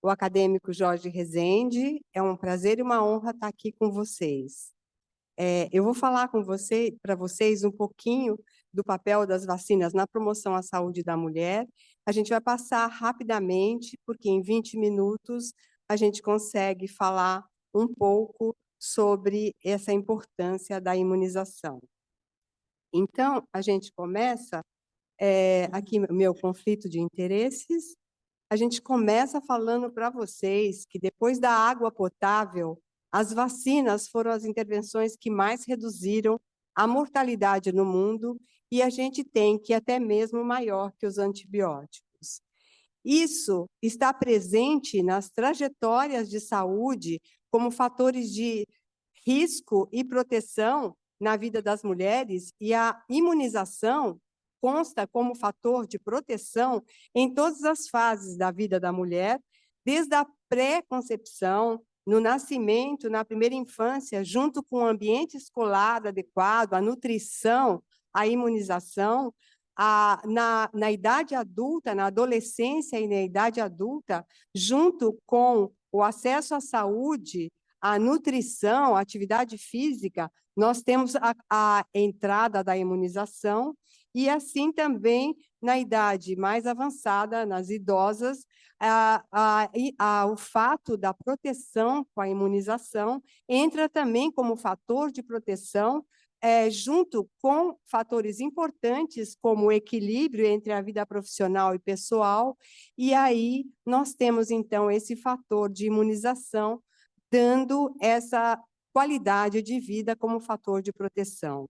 o acadêmico Jorge Rezende. É um prazer e uma honra estar aqui com vocês. Eu vou falar para vocês um pouquinho do papel das vacinas na promoção à saúde da mulher. A gente vai passar rapidamente, porque em 20 minutos a gente consegue falar um pouco sobre essa importância da imunização. Então, a gente começa, aqui meu conflito de interesses, a gente começa falando para vocês que depois da água potável, as vacinas foram as intervenções que mais reduziram a mortalidade no mundo, e a gente tem que até mesmo maior que os antibióticos. Isso está presente nas trajetórias de saúde como fatores de risco e proteção na vida das mulheres, e a imunização consta como fator de proteção em todas as fases da vida da mulher, desde a pré-concepção, no nascimento, na primeira infância, junto com o ambiente escolar adequado, a nutrição, a imunização, na idade adulta, na adolescência e na idade adulta, junto com o acesso à saúde, a nutrição, a atividade física, nós temos a entrada da imunização, e assim também na idade mais avançada, nas idosas, o fato da proteção com a imunização entra também como fator de proteção, junto com fatores importantes como o equilíbrio entre a vida profissional e pessoal, e aí nós temos então esse fator de imunização, dando essa qualidade de vida como fator de proteção.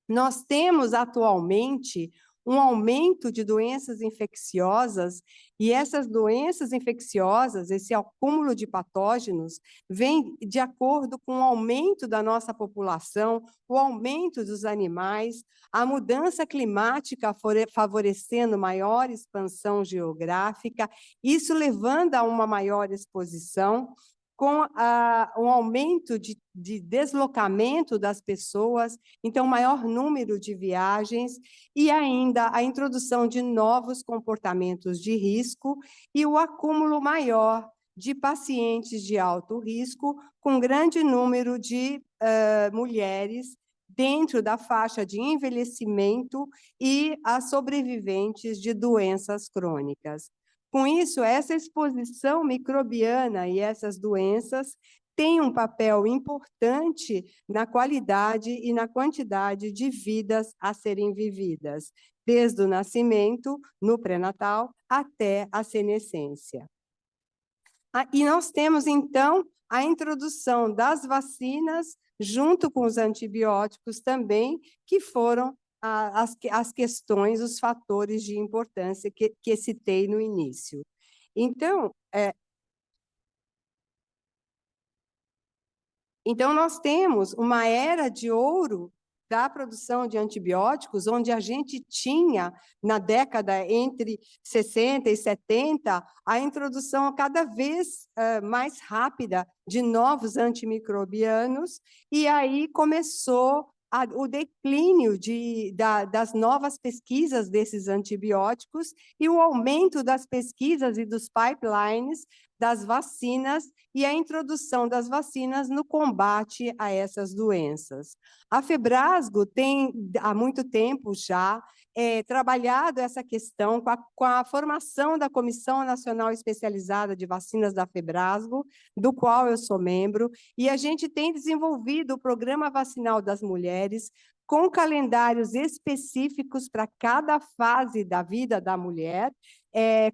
Nós temos atualmente um aumento de doenças infecciosas, e essas doenças infecciosas, esse acúmulo de patógenos, vem de acordo com o aumento da nossa população, o aumento dos animais, a mudança climática favorecendo maior expansão geográfica, isso levando a uma maior exposição, com um aumento de deslocamento das pessoas, então maior número de viagens, e ainda a introdução de novos comportamentos de risco e o acúmulo maior de pacientes de alto risco, com grande número de mulheres dentro da faixa de envelhecimento e as sobreviventes de doenças crônicas. Com isso, essa exposição microbiana e essas doenças têm um papel importante na qualidade e na quantidade de vidas a serem vividas, desde o nascimento, no pré-natal, até a senescência. E nós temos, então, a introdução das vacinas, junto com os antibióticos também, que foram as questões, os fatores de importância que citei no início. Então, nós temos uma era de ouro da produção de antibióticos, onde a gente tinha, na década entre 60 e 70, a introdução cada vez mais rápida de novos antimicrobianos, e aí começou o declínio das novas pesquisas desses antibióticos e o aumento das pesquisas e dos pipelines das vacinas e a introdução das vacinas no combate a essas doenças. A Febrasgo tem, há muito tempo já, trabalhado essa questão com a formação da Comissão Nacional Especializada de Vacinas da Febrasgo, do qual eu sou membro, e a gente tem desenvolvido o Programa Vacinal das Mulheres, com calendários específicos para cada fase da vida da mulher,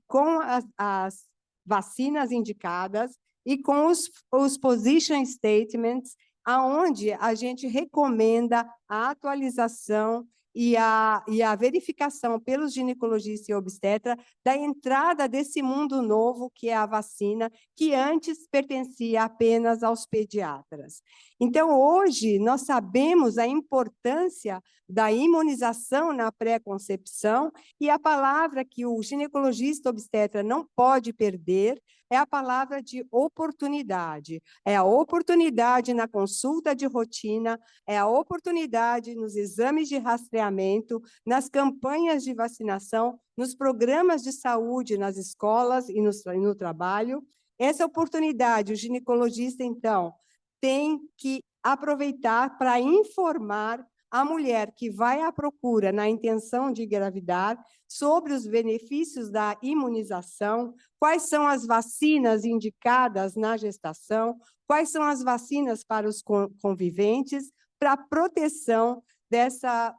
com as vacinas indicadas e com os position statements, aonde a gente recomenda a atualização e a verificação pelos ginecologistas e obstetra da entrada desse mundo novo que é a vacina, que antes pertencia apenas aos pediatras. Então, hoje, nós sabemos a importância da imunização na pré-concepção, e a palavra que o ginecologista obstetra não pode perder é a palavra de oportunidade. É a oportunidade na consulta de rotina, é a oportunidade nos exames de rastreamento, nas campanhas de vacinação, nos programas de saúde, nas escolas e no trabalho. Essa oportunidade, o ginecologista, então, tem que aproveitar para informar a mulher que vai à procura na intenção de engravidar sobre os benefícios da imunização, quais são as vacinas indicadas na gestação, quais são as vacinas para os conviventes, para a proteção dessa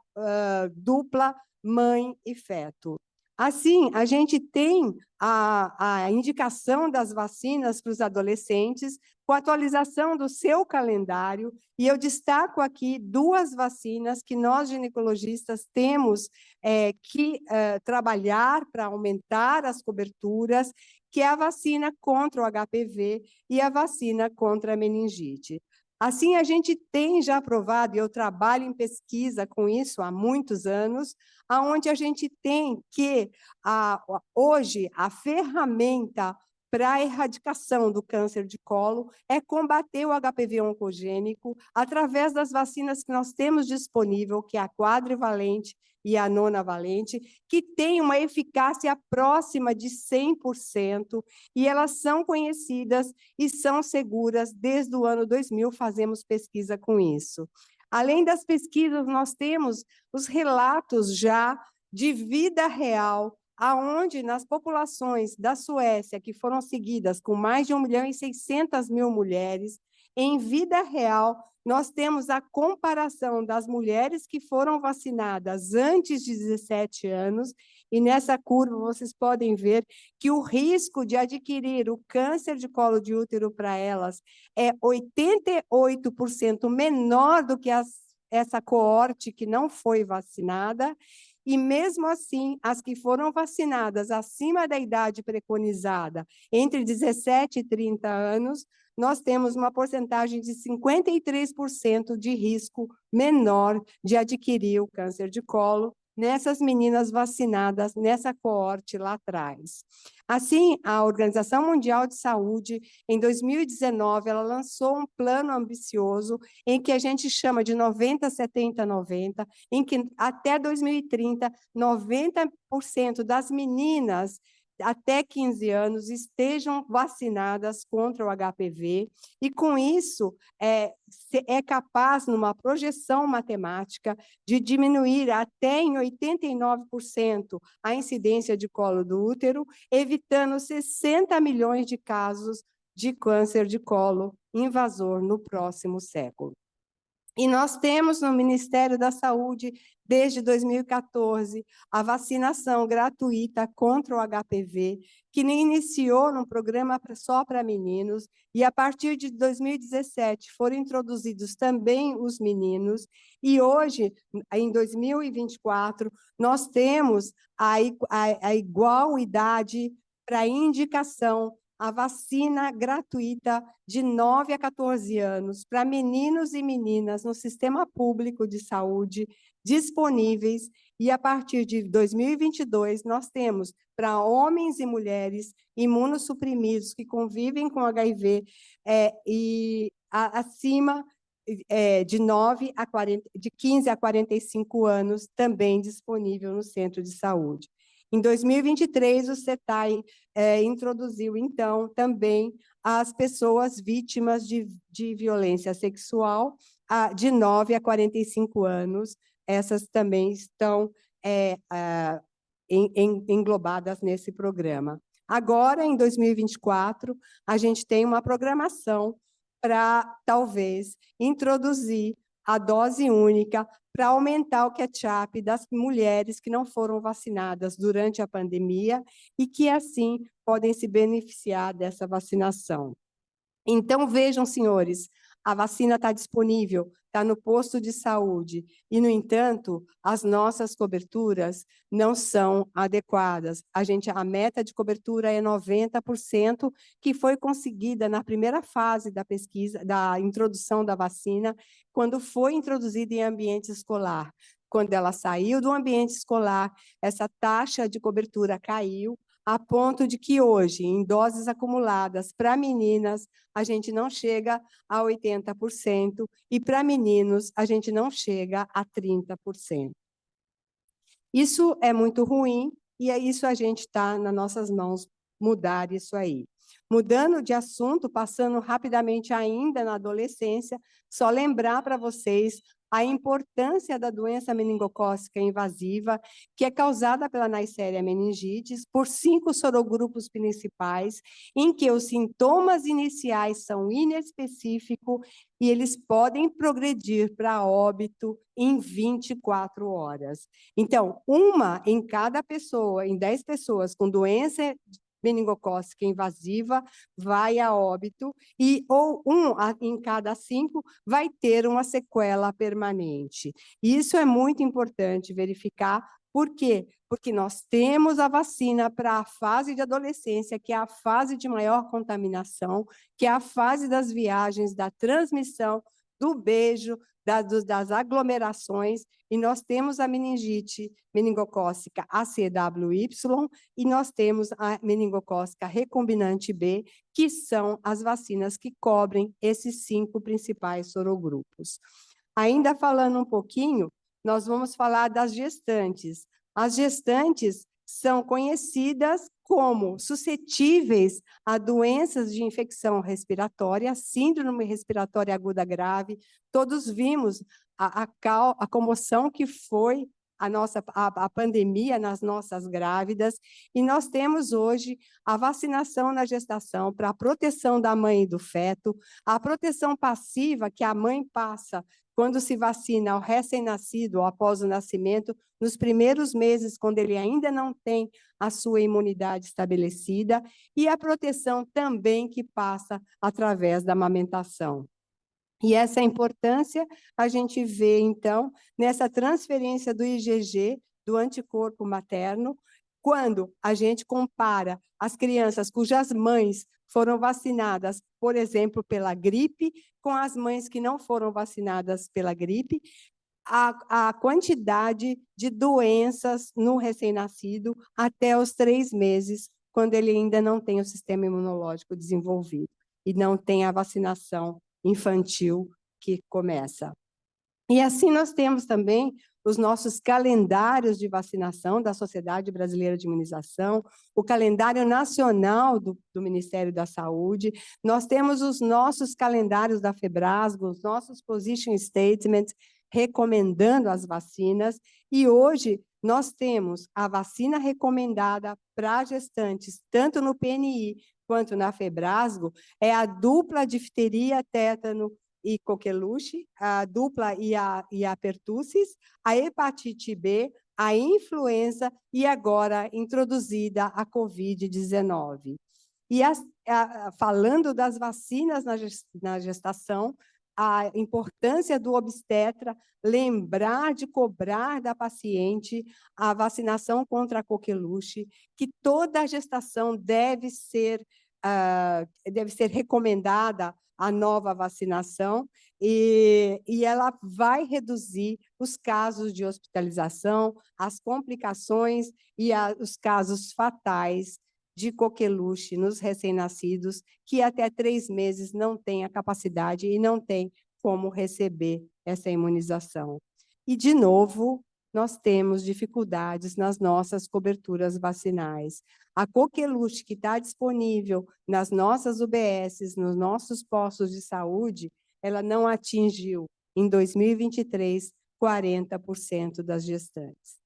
dupla mãe e feto. Assim, a gente tem a indicação das vacinas para os adolescentes, com a atualização do seu calendário, e eu destaco aqui 2 vacinas que nós, ginecologistas, temos que trabalhar para aumentar as coberturas, que é a vacina contra o HPV e a vacina contra a meningite. Assim, a gente tem já aprovado, e eu trabalho em pesquisa com isso há muitos anos, onde a gente tem que, hoje, a ferramenta para a erradicação do câncer de colo é combater o HPV oncogênico através das vacinas que nós temos disponível, que é a quadrivalente e a nonavalente, que tem uma eficácia próxima de 100%, e elas são conhecidas e são seguras desde o ano 2000, fazemos pesquisa com isso. Além das pesquisas, nós temos os relatos já de vida real, aonde nas populações da Suécia, que foram seguidas com mais de 1.600.000 mulheres, em vida real, nós temos a comparação das mulheres que foram vacinadas antes de 17 anos, e nessa curva vocês podem ver que o risco de adquirir o câncer de colo de útero para elas é 88% menor do que essa coorte que não foi vacinada, e mesmo assim, as que foram vacinadas acima da idade preconizada, entre 17 e 30 anos, nós temos uma porcentagem de 53% de risco menor de adquirir o câncer de colo nessas meninas vacinadas nessa coorte lá atrás. Assim, a Organização Mundial de Saúde, em 2019, ela lançou um plano ambicioso em que a gente chama de 90, 70, 90, em que até 2030, 90% das meninas até 15 anos estejam vacinadas contra o HPV, e com isso é capaz, numa projeção matemática, de diminuir até em 89% a incidência de colo do útero, evitando 60 milhões de casos de câncer de colo invasor no próximo século. E nós temos no Ministério da Saúde, desde 2014, a vacinação gratuita contra o HPV, que iniciou num programa só para meninos, e a partir de 2017 foram introduzidos também os meninos, e hoje, em 2024, nós temos a igual idade para indicação, a vacina gratuita de 9 a 14 anos para meninos e meninas no sistema público de saúde disponíveis, e a partir de 2022 nós temos para homens e mulheres imunossuprimidos que convivem com HIV acima de 15 a 45 anos, também disponível no centro de saúde. Em 2023, o CETAI introduziu, então, também as pessoas vítimas de violência sexual de 9 a 45 anos. Essas também estão englobadas nesse programa. Agora, em 2024, a gente tem uma programação para, talvez, introduzir a dose única para aumentar o catch-up das mulheres que não foram vacinadas durante a pandemia e que, assim, podem se beneficiar dessa vacinação. Então, vejam, senhores, a vacina está disponível, está no posto de saúde, e, no entanto, as nossas coberturas não são adequadas. A meta de cobertura é 90%, que foi conseguida na primeira fase da pesquisa, da introdução da vacina, quando foi introduzida em ambiente escolar. Quando ela saiu do ambiente escolar, essa taxa de cobertura caiu, a ponto de que hoje, em doses acumuladas para meninas, a gente não chega a 80%, e para meninos, a gente não chega a 30%. Isso é muito ruim, e é isso a gente está nas nossas mãos, mudar isso aí. Mudando de assunto, passando rapidamente ainda na adolescência, só lembrar para vocês a importância da doença meningocócica invasiva, que é causada pela Neisseria meningitis, por 5 sorogrupos principais, em que os sintomas iniciais são inespecíficos e eles podem progredir para óbito em 24 horas. Então, uma em cada pessoa, em 10 pessoas com doença meningocócica invasiva vai a óbito, ou em cada 5 vai ter uma sequela permanente. Isso é muito importante verificar. Por quê? Porque nós temos a vacina para a fase de adolescência, que é a fase de maior contaminação, que é a fase das viagens, da transmissão, do beijo, das aglomerações, e nós temos a meningite meningocócica ACWY, e nós temos a meningocócica recombinante B, que são as vacinas que cobrem esses 5 principais sorogrupos. Ainda falando um pouquinho, nós vamos falar das gestantes. As gestantes são conhecidas como suscetíveis a doenças de infecção respiratória, síndrome respiratória aguda grave. Todos vimos a comoção que foi a pandemia nas nossas grávidas, e nós temos hoje a vacinação na gestação para a proteção da mãe e do feto, a proteção passiva que a mãe passa quando se vacina ao recém-nascido ou após o nascimento, nos primeiros meses, quando ele ainda não tem a sua imunidade estabelecida, e a proteção também que passa através da amamentação. E essa importância a gente vê, então, nessa transferência do IgG do anticorpo materno, quando a gente compara as crianças cujas mães foram vacinadas, por exemplo, pela gripe, com as mães que não foram vacinadas pela gripe, a quantidade de doenças no recém-nascido até os 3 meses, quando ele ainda não tem o sistema imunológico desenvolvido e não tem a vacinação infantil que começa. E assim nós temos também os nossos calendários de vacinação da Sociedade Brasileira de Imunização, o calendário nacional do Ministério da Saúde, nós temos os nossos calendários da Febrasgo, os nossos position statements recomendando as vacinas, e hoje nós temos a vacina recomendada para gestantes, tanto no PNI quanto na Febrasgo, é a dupla difteria, tétano e coqueluche, a dupla e a pertussis, a hepatite B, a influenza e agora introduzida a Covid-19. E falando das vacinas na gestação, a importância do obstetra lembrar de cobrar da paciente a vacinação contra a coqueluche, que toda a gestação deve ser recomendada a nova vacinação, e ela vai reduzir os casos de hospitalização, as complicações e os casos fatais de coqueluche nos recém-nascidos, que até 3 meses não têm a capacidade e não têm como receber essa imunização. E, de novo, nós temos dificuldades nas nossas coberturas vacinais. A coqueluche que está disponível nas nossas UBSs, nos nossos postos de saúde, ela não atingiu, em 2023, 40% das gestantes.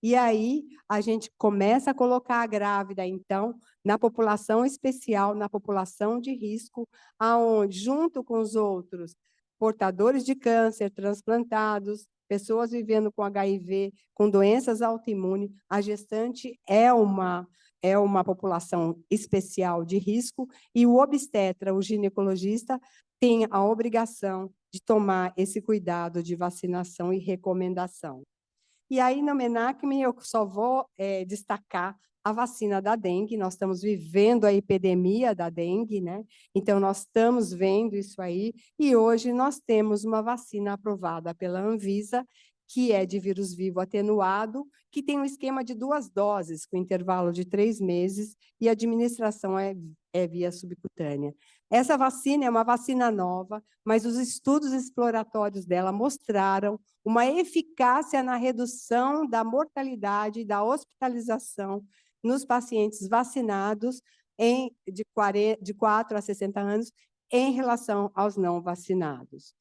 E aí, a gente começa a colocar a grávida, então, na população especial, na população de risco, aonde, junto com os outros portadores de câncer, transplantados, pessoas vivendo com HIV, com doenças autoimunes, a gestante é uma população especial de risco, e o obstetra, o ginecologista, tem a obrigação de tomar esse cuidado de vacinação e recomendação. E aí, no MENACME, eu só vou destacar a vacina da dengue. Nós estamos vivendo a epidemia da dengue, né? Então, nós estamos vendo isso aí, e hoje nós temos uma vacina aprovada pela Anvisa, que é de vírus vivo atenuado, que tem um esquema de 2 doses, com intervalo de 3 meses, e a administração é via subcutânea. Essa vacina é uma vacina nova, mas os estudos exploratórios dela mostraram uma eficácia na redução da mortalidade e da hospitalização nos pacientes vacinados de 4 a 60 anos em relação aos não vacinados.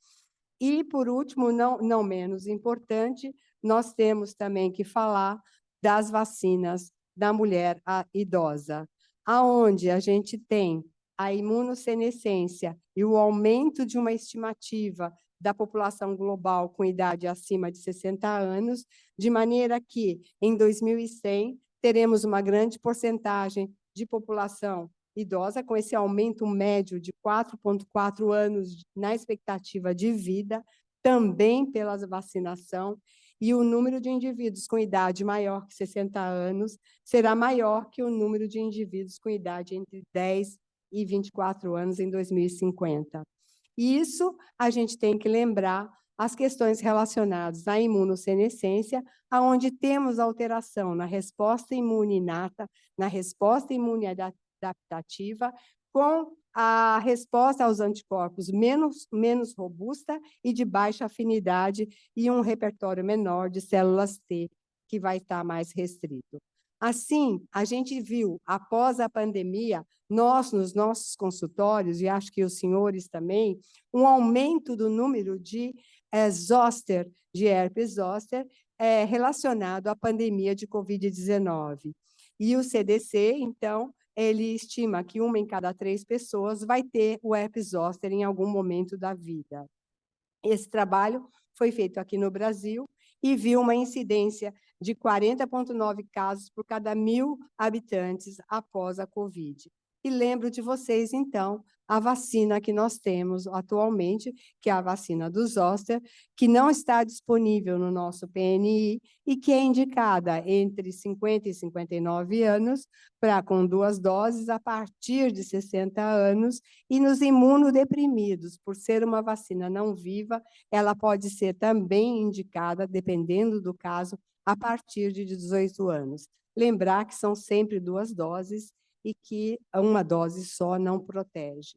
E, por último, não menos importante, nós temos também que falar das vacinas da mulher idosa, aonde a gente tem a imunossenescência e o aumento de uma estimativa da população global com idade acima de 60 anos, de maneira que, em 2100, teremos uma grande porcentagem de população idosa, com esse aumento médio de 4,4 anos na expectativa de vida, também pela vacinação, e o número de indivíduos com idade maior que 60 anos será maior que o número de indivíduos com idade entre 10 e 24 anos em 2050. E isso a gente tem que lembrar as questões relacionadas à imunossenescência, onde temos alteração na resposta imune inata, na resposta imune adaptativa, com a resposta aos anticorpos menos robusta e de baixa afinidade, e um repertório menor de células T, que vai estar mais restrito. Assim, a gente viu, após a pandemia, nos nossos consultórios, e acho que os senhores também, um aumento do número de zoster, de herpes zoster, relacionado à pandemia de Covid-19. E o CDC, então, ele estima que 1 em cada 3 pessoas vai ter o herpes zoster em algum momento da vida. Esse trabalho foi feito aqui no Brasil e viu uma incidência de 40,9 casos por cada 1.000 habitantes após a Covid. E lembro de vocês, então, a vacina que nós temos atualmente, que é a vacina do Zoster, que não está disponível no nosso PNI e que é indicada entre 50 e 59 anos, com 2 doses, a partir de 60 anos, e nos imunodeprimidos, por ser uma vacina não viva, ela pode ser também indicada, dependendo do caso, a partir de 18 anos. Lembrar que são sempre 2 doses e que uma dose só não protege.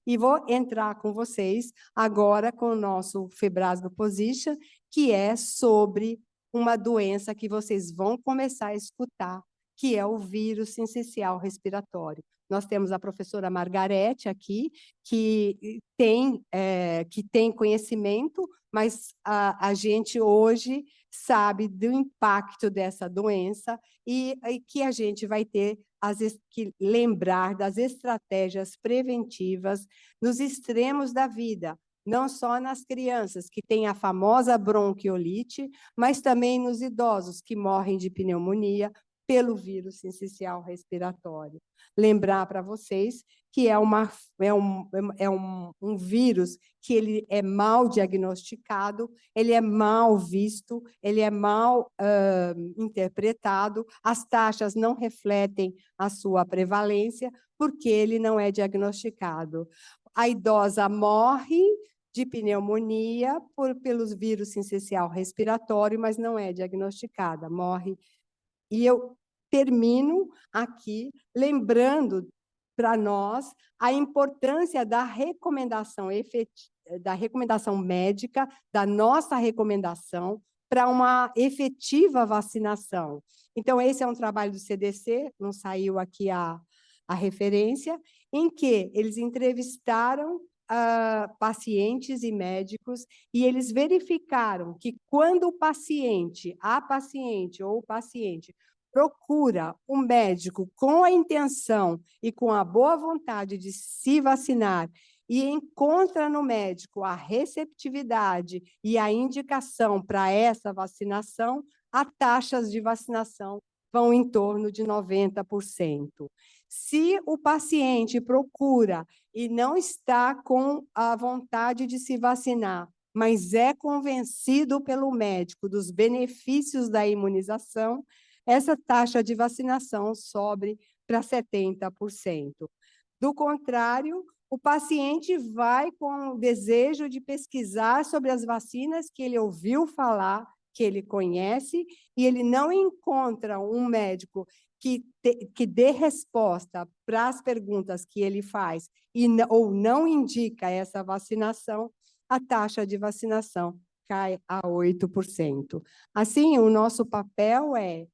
E vou entrar com vocês agora com o nosso Febrasgo Position, que é sobre uma doença que vocês vão começar a escutar, que é o vírus sincicial respiratório. Nós temos a professora Margarete aqui, que tem conhecimento, mas a gente hoje sabe do impacto dessa doença e que a gente vai ter que lembrar das estratégias preventivas nos extremos da vida, não só nas crianças, que têm a famosa bronquiolite, mas também nos idosos, que morrem de pneumonia pelo vírus sincicial respiratório. Lembrar para vocês que é um vírus que ele é mal diagnosticado, ele é mal visto, ele é mal interpretado, as taxas não refletem a sua prevalência, porque ele não é diagnosticado. A idosa morre de pneumonia pelos vírus sincicial respiratório, mas não é diagnosticada, morre. E eu termino aqui lembrando para nós a importância da recomendação médica, da nossa recomendação para uma efetiva vacinação. Então, esse é um trabalho do CDC, não saiu aqui a referência, em que eles entrevistaram pacientes e médicos, e eles verificaram que quando a paciente ou o paciente procura um médico com a intenção e com a boa vontade de se vacinar e encontra no médico a receptividade e a indicação para essa vacinação, as taxas de vacinação vão em torno de 90%. Se o paciente procura e não está com a vontade de se vacinar, mas é convencido pelo médico dos benefícios da imunização, essa taxa de vacinação sobe para 70%. Do contrário, o paciente vai com o desejo de pesquisar sobre as vacinas que ele ouviu falar, que ele conhece, e ele não encontra um médico que dê resposta para as perguntas que ele faz ou não indica essa vacinação, a taxa de vacinação cai a 8%. Assim, o nosso papel é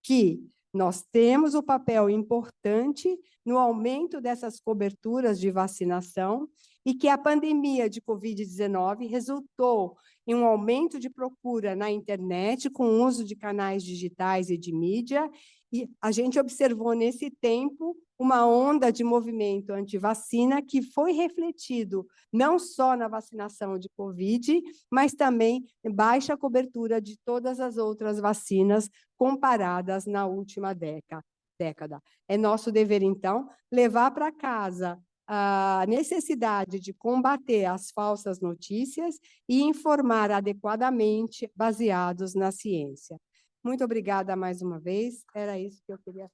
que nós temos o papel importante no aumento dessas coberturas de vacinação e que a pandemia de Covid-19 resultou em um aumento de procura na internet com o uso de canais digitais e de mídia, e a gente observou nesse tempo uma onda de movimento anti-vacina que foi refletido não só na vacinação de Covid, mas também em baixa cobertura de todas as outras vacinas comparadas na última década. É nosso dever, então, levar para casa a necessidade de combater as falsas notícias e informar adequadamente, baseados na ciência. Muito obrigada mais uma vez, era isso que eu queria.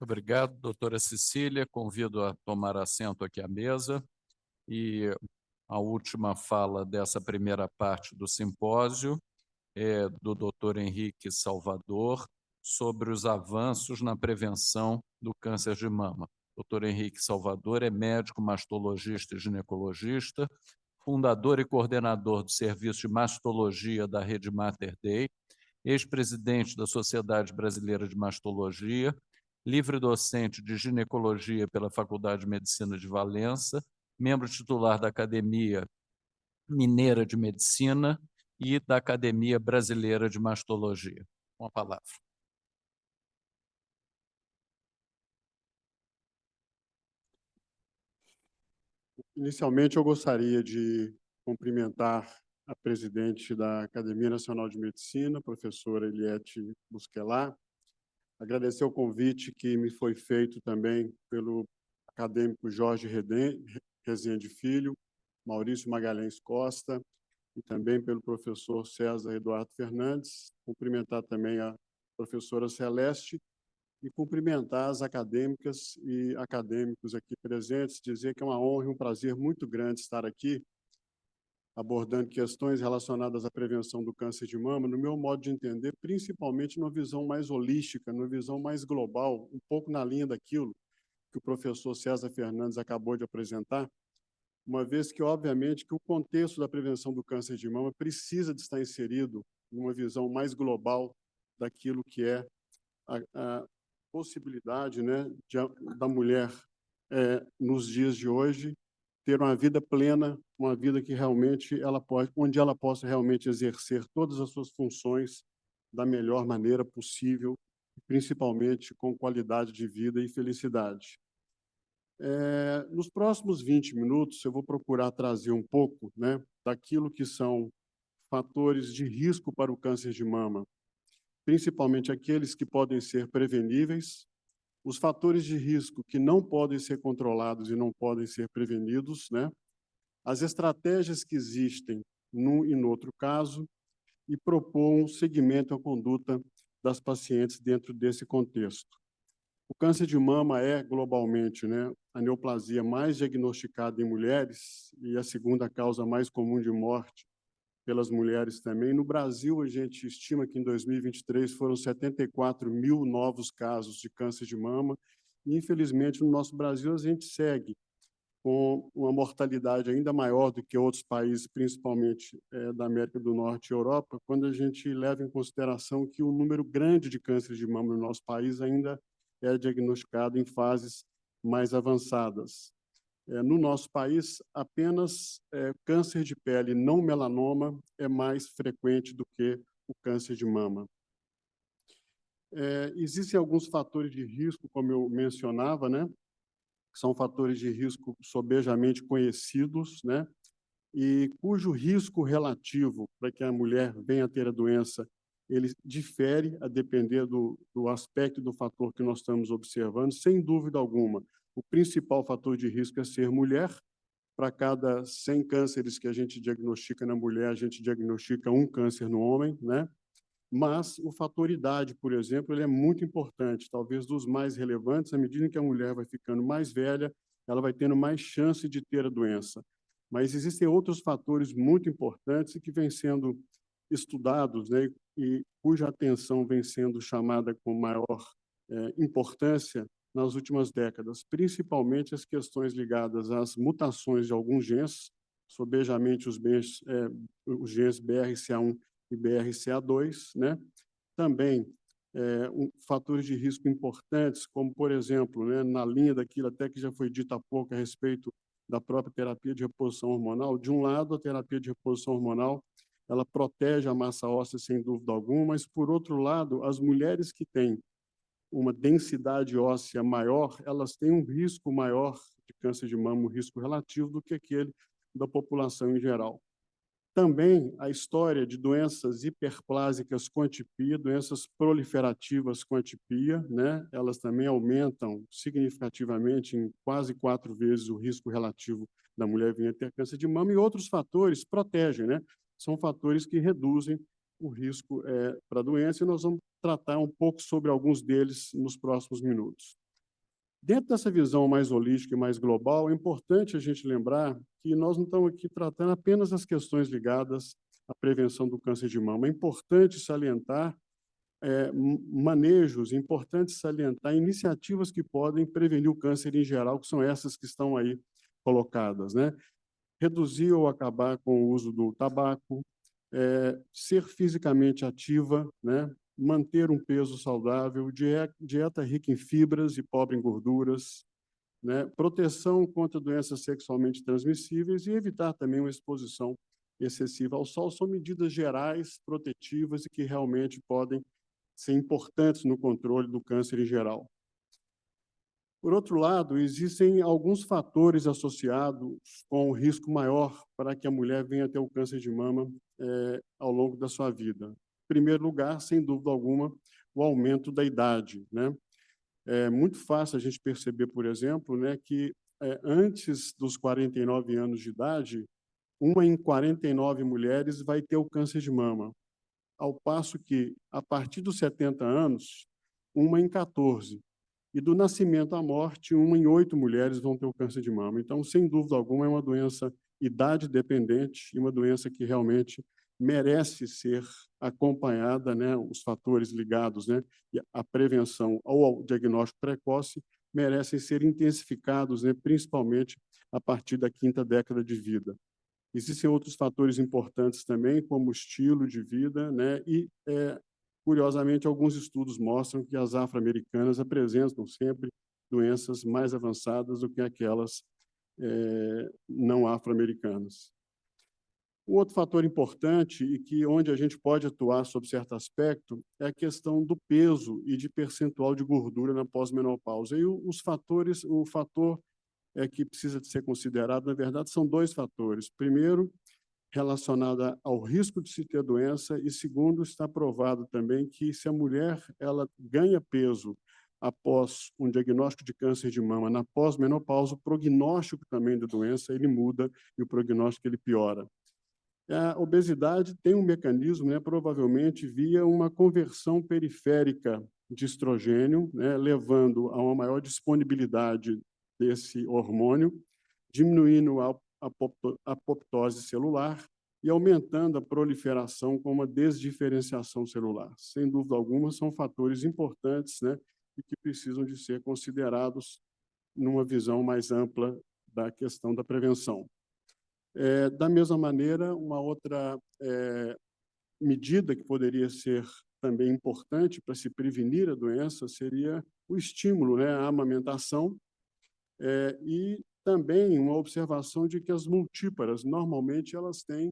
Obrigado, doutora Cecília. Convido a tomar assento aqui à mesa. E a última fala dessa primeira parte do simpósio é do doutor Henrique Salvador, sobre os avanços na prevenção do câncer de mama. Doutor Henrique Salvador é médico, mastologista e ginecologista, fundador e coordenador do Serviço de Mastologia da Rede Mater Dei, ex-presidente da Sociedade Brasileira de Mastologia, livre-docente de ginecologia pela Faculdade de Medicina de Valença, membro titular da Academia Mineira de Medicina e da Academia Brasileira de Mastologia. Com a palavra. Inicialmente, eu gostaria de cumprimentar a presidente da Academia Nacional de Medicina, professora Eliette Busquelat, Agradecer o convite que me foi feito também pelo acadêmico Jorge Rezende Filho, Maurício Magalhães Costa e também pelo professor César Eduardo Fernandes. Cumprimentar também a professora Celeste e cumprimentar as acadêmicas e acadêmicos aqui presentes, dizer que é uma honra e um prazer muito grande estar aqui abordando questões relacionadas à prevenção do câncer de mama, no meu modo de entender, principalmente numa visão mais holística, numa visão mais global, um pouco na linha daquilo que o professor César Fernandes acabou de apresentar, uma vez que, obviamente, que o contexto da prevenção do câncer de mama precisa de estar inserido numa visão mais global daquilo que é a possibilidade, né, da mulher, nos dias de hoje, ter uma vida plena, uma vida que realmente onde ela possa realmente exercer todas as suas funções da melhor maneira possível, principalmente com qualidade de vida e felicidade. Nos próximos 20 minutos, eu vou procurar trazer um pouco, né, daquilo que são fatores de risco para o câncer de mama, principalmente aqueles que podem ser preveníveis, os fatores de risco que não podem ser controlados e não podem ser prevenidos, né? As estratégias que existem num e no outro caso, e propor um segmento à conduta das pacientes dentro desse contexto. O câncer de mama é, globalmente, né, a neoplasia mais diagnosticada em mulheres e a segunda causa mais comum de morte pelas mulheres também. No Brasil, a gente estima que em 2023 foram 74 mil novos casos de câncer de mama. E, infelizmente, no nosso Brasil, a gente segue com uma mortalidade ainda maior do que outros países, principalmente da América do Norte e Europa, quando a gente leva em consideração que o número grande de câncer de mama no nosso país ainda é diagnosticado em fases mais avançadas. No nosso país, apenas câncer de pele não melanoma é mais frequente do que o câncer de mama. Existem alguns fatores de risco, como eu mencionava, né, que são fatores de risco sobejamente conhecidos, né, e cujo risco relativo para que a mulher venha a ter a doença, ele difere a depender do aspecto do fator que nós estamos observando, sem dúvida alguma. O principal fator de risco é ser mulher. Para cada 100 cânceres que a gente diagnostica na mulher, a gente diagnostica um câncer no homem, né? Mas o fator idade, por exemplo, ele é muito importante, talvez dos mais relevantes. À medida que a mulher vai ficando mais velha, ela vai tendo mais chance de ter a doença. Mas existem outros fatores muito importantes que vêm sendo estudados, né, e cuja atenção vem sendo chamada com maior importância nas últimas décadas, principalmente as questões ligadas às mutações de alguns genes, sobejamente os genes BRCA1 e BRCA2, né? Também fatores de risco importantes, como, por exemplo, né, na linha daquilo até que já foi dito há pouco a respeito da própria terapia de reposição hormonal. De um lado, a terapia de reposição hormonal, ela protege a massa óssea, sem dúvida alguma, mas, por outro lado, as mulheres que têm uma densidade óssea maior, elas têm um risco maior de câncer de mama, um risco relativo, do que aquele da população em geral. Também a história de doenças hiperplásicas com atipia, doenças proliferativas com atipia, né? Elas também aumentam significativamente, em quase 4 vezes, o risco relativo da mulher vir a ter câncer de mama, e outros fatores protegem, né? São fatores que reduzem o risco para a doença, e nós vamos tratar um pouco sobre alguns deles nos próximos minutos. Dentro dessa visão mais holística e mais global, é importante a gente lembrar que nós não estamos aqui tratando apenas as questões ligadas à prevenção do câncer de mama. É importante salientar manejos, é importante salientar iniciativas que podem prevenir o câncer em geral, que são essas que estão aí colocadas, né? Reduzir ou acabar com o uso do tabaco, ser fisicamente ativa, né? Manter um peso saudável, dieta rica em fibras e pobre em gorduras, né? Proteção contra doenças sexualmente transmissíveis e evitar também uma exposição excessiva ao sol. São medidas gerais, protetivas e que realmente podem ser importantes no controle do câncer em geral. Por outro lado, existem alguns fatores associados com o risco maior para que a mulher venha a ter o câncer de mama ao longo da sua vida. Em primeiro lugar, sem dúvida alguma, o aumento da idade, né? É muito fácil a gente perceber, por exemplo, né, que antes dos 49 anos de idade, 1 em 49 mulheres vai ter o câncer de mama, ao passo que, a partir dos 70 anos, 1 em 14. E do nascimento à morte, 1 em 8 mulheres vão ter o câncer de mama. Então, sem dúvida alguma, é uma doença idade dependente e uma doença que realmente merece ser acompanhada, né? Os fatores ligados, né, à prevenção ou ao diagnóstico precoce merecem ser intensificados, né, principalmente a partir da 5ª década de vida. Existem outros fatores importantes também, como o estilo de vida, né? E, curiosamente, alguns estudos mostram que as afro-americanas apresentam sempre doenças mais avançadas do que aquelas não afro-americanas. Um outro fator importante e que onde a gente pode atuar sob certo aspecto é a questão do peso e de percentual de gordura na pós-menopausa. E o fator que precisa de ser considerado, na verdade, são 2 fatores. Primeiro, relacionado ao risco de se ter doença, e segundo, está provado também que se a mulher ela ganha peso após um diagnóstico de câncer de mama na pós-menopausa, o prognóstico também da doença ele muda e o prognóstico ele piora. A obesidade tem um mecanismo, né, provavelmente via uma conversão periférica de estrogênio, né, levando a uma maior disponibilidade desse hormônio, diminuindo a apoptose celular e aumentando a proliferação com uma desdiferenciação celular. Sem dúvida alguma, são fatores importantes, né, e que precisam de ser considerados numa visão mais ampla da questão da prevenção. Da mesma maneira, uma outra medida que poderia ser também importante para se prevenir a doença seria o estímulo, né, à amamentação, e também uma observação de que as multíparas, normalmente, elas têm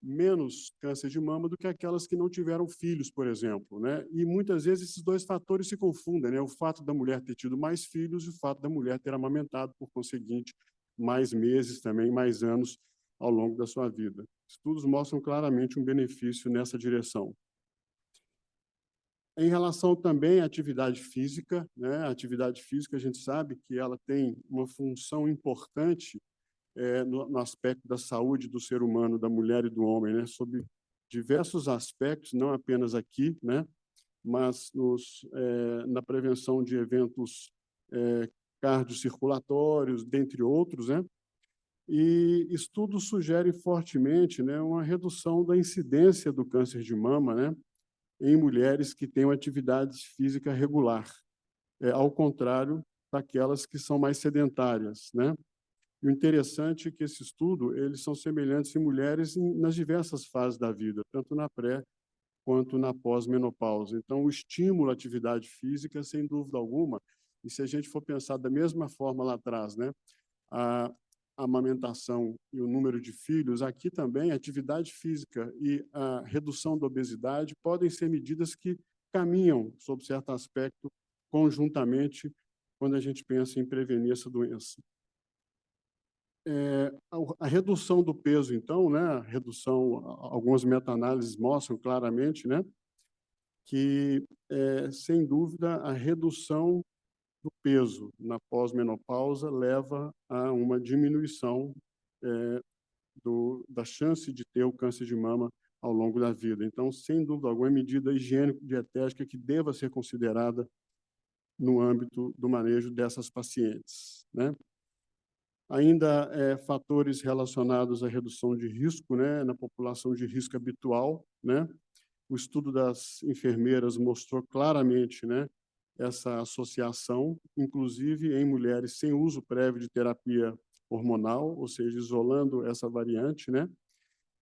menos câncer de mama do que aquelas que não tiveram filhos, por exemplo, né? E muitas vezes esses 2 fatores se confundem, né? O fato da mulher ter tido mais filhos e o fato da mulher ter amamentado, por conseguinte, mais meses também, mais anos ao longo da sua vida. Estudos mostram claramente um benefício nessa direção. Em relação também à atividade física, né? A atividade física, a gente sabe que ela tem uma função importante no aspecto da saúde do ser humano, da mulher e do homem, né? Sob diversos aspectos, não apenas aqui, né? Mas na prevenção de eventos cardiocirculatórios, dentre outros, né? E estudos sugerem fortemente, né, uma redução da incidência do câncer de mama, né, em mulheres que têm uma atividade física regular, ao contrário daquelas que são mais sedentárias, né? E o interessante é que esse estudo, eles são semelhantes em mulheres nas diversas fases da vida, tanto na pré quanto na pós-menopausa. Então, o estímulo à atividade física, sem dúvida alguma, e se a gente for pensar da mesma forma lá atrás, né, a amamentação e o número de filhos, aqui também a atividade física e a redução da obesidade podem ser medidas que caminham, sob certo aspecto, conjuntamente, quando a gente pensa em prevenir essa doença. A redução do peso, então, né, algumas meta-análises mostram claramente, né, que, sem dúvida, a redução do peso na pós-menopausa leva a uma diminuição da chance de ter o câncer de mama ao longo da vida. Então, sem dúvida alguma, medida higiênico-dietética que deva ser considerada no âmbito do manejo dessas pacientes, né? Ainda fatores relacionados à redução de risco, né, na população de risco habitual, né? O estudo das enfermeiras mostrou claramente, né, essa associação, inclusive em mulheres sem uso prévio de terapia hormonal, ou seja, isolando essa variante, né?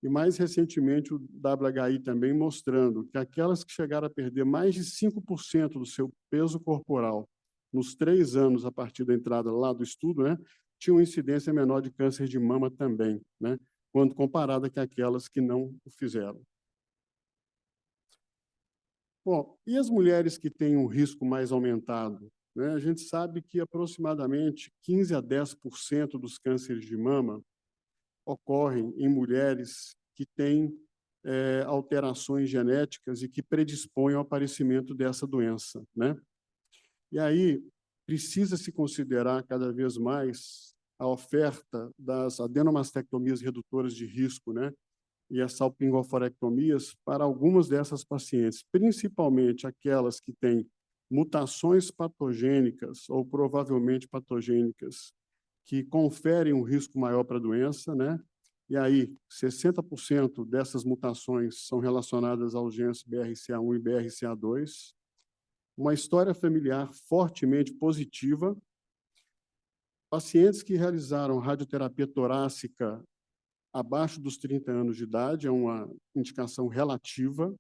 E mais recentemente o WHI também mostrando que aquelas que chegaram a perder mais de 5% do seu peso corporal nos 3 anos a partir da entrada lá do estudo, né, tinham incidência menor de câncer de mama também, né, quando comparada com aquelas que não o fizeram. Bom, e as mulheres que têm um risco mais aumentado? Né? A gente sabe que aproximadamente 15 a 10% dos cânceres de mama ocorrem em mulheres que têm alterações genéticas e que predispõem ao aparecimento dessa doença, né? E aí precisa se considerar cada vez mais a oferta das adenomastectomias redutoras de risco, né? E as salpingoforectomias para algumas dessas pacientes, principalmente aquelas que têm mutações patogênicas ou provavelmente patogênicas que conferem um risco maior para a doença, né? E aí, 60% dessas mutações são relacionadas aos genes BRCA1 e BRCA2. Uma história familiar fortemente positiva. Pacientes que realizaram radioterapia torácica abaixo dos 30 anos de idade, é uma indicação relativa,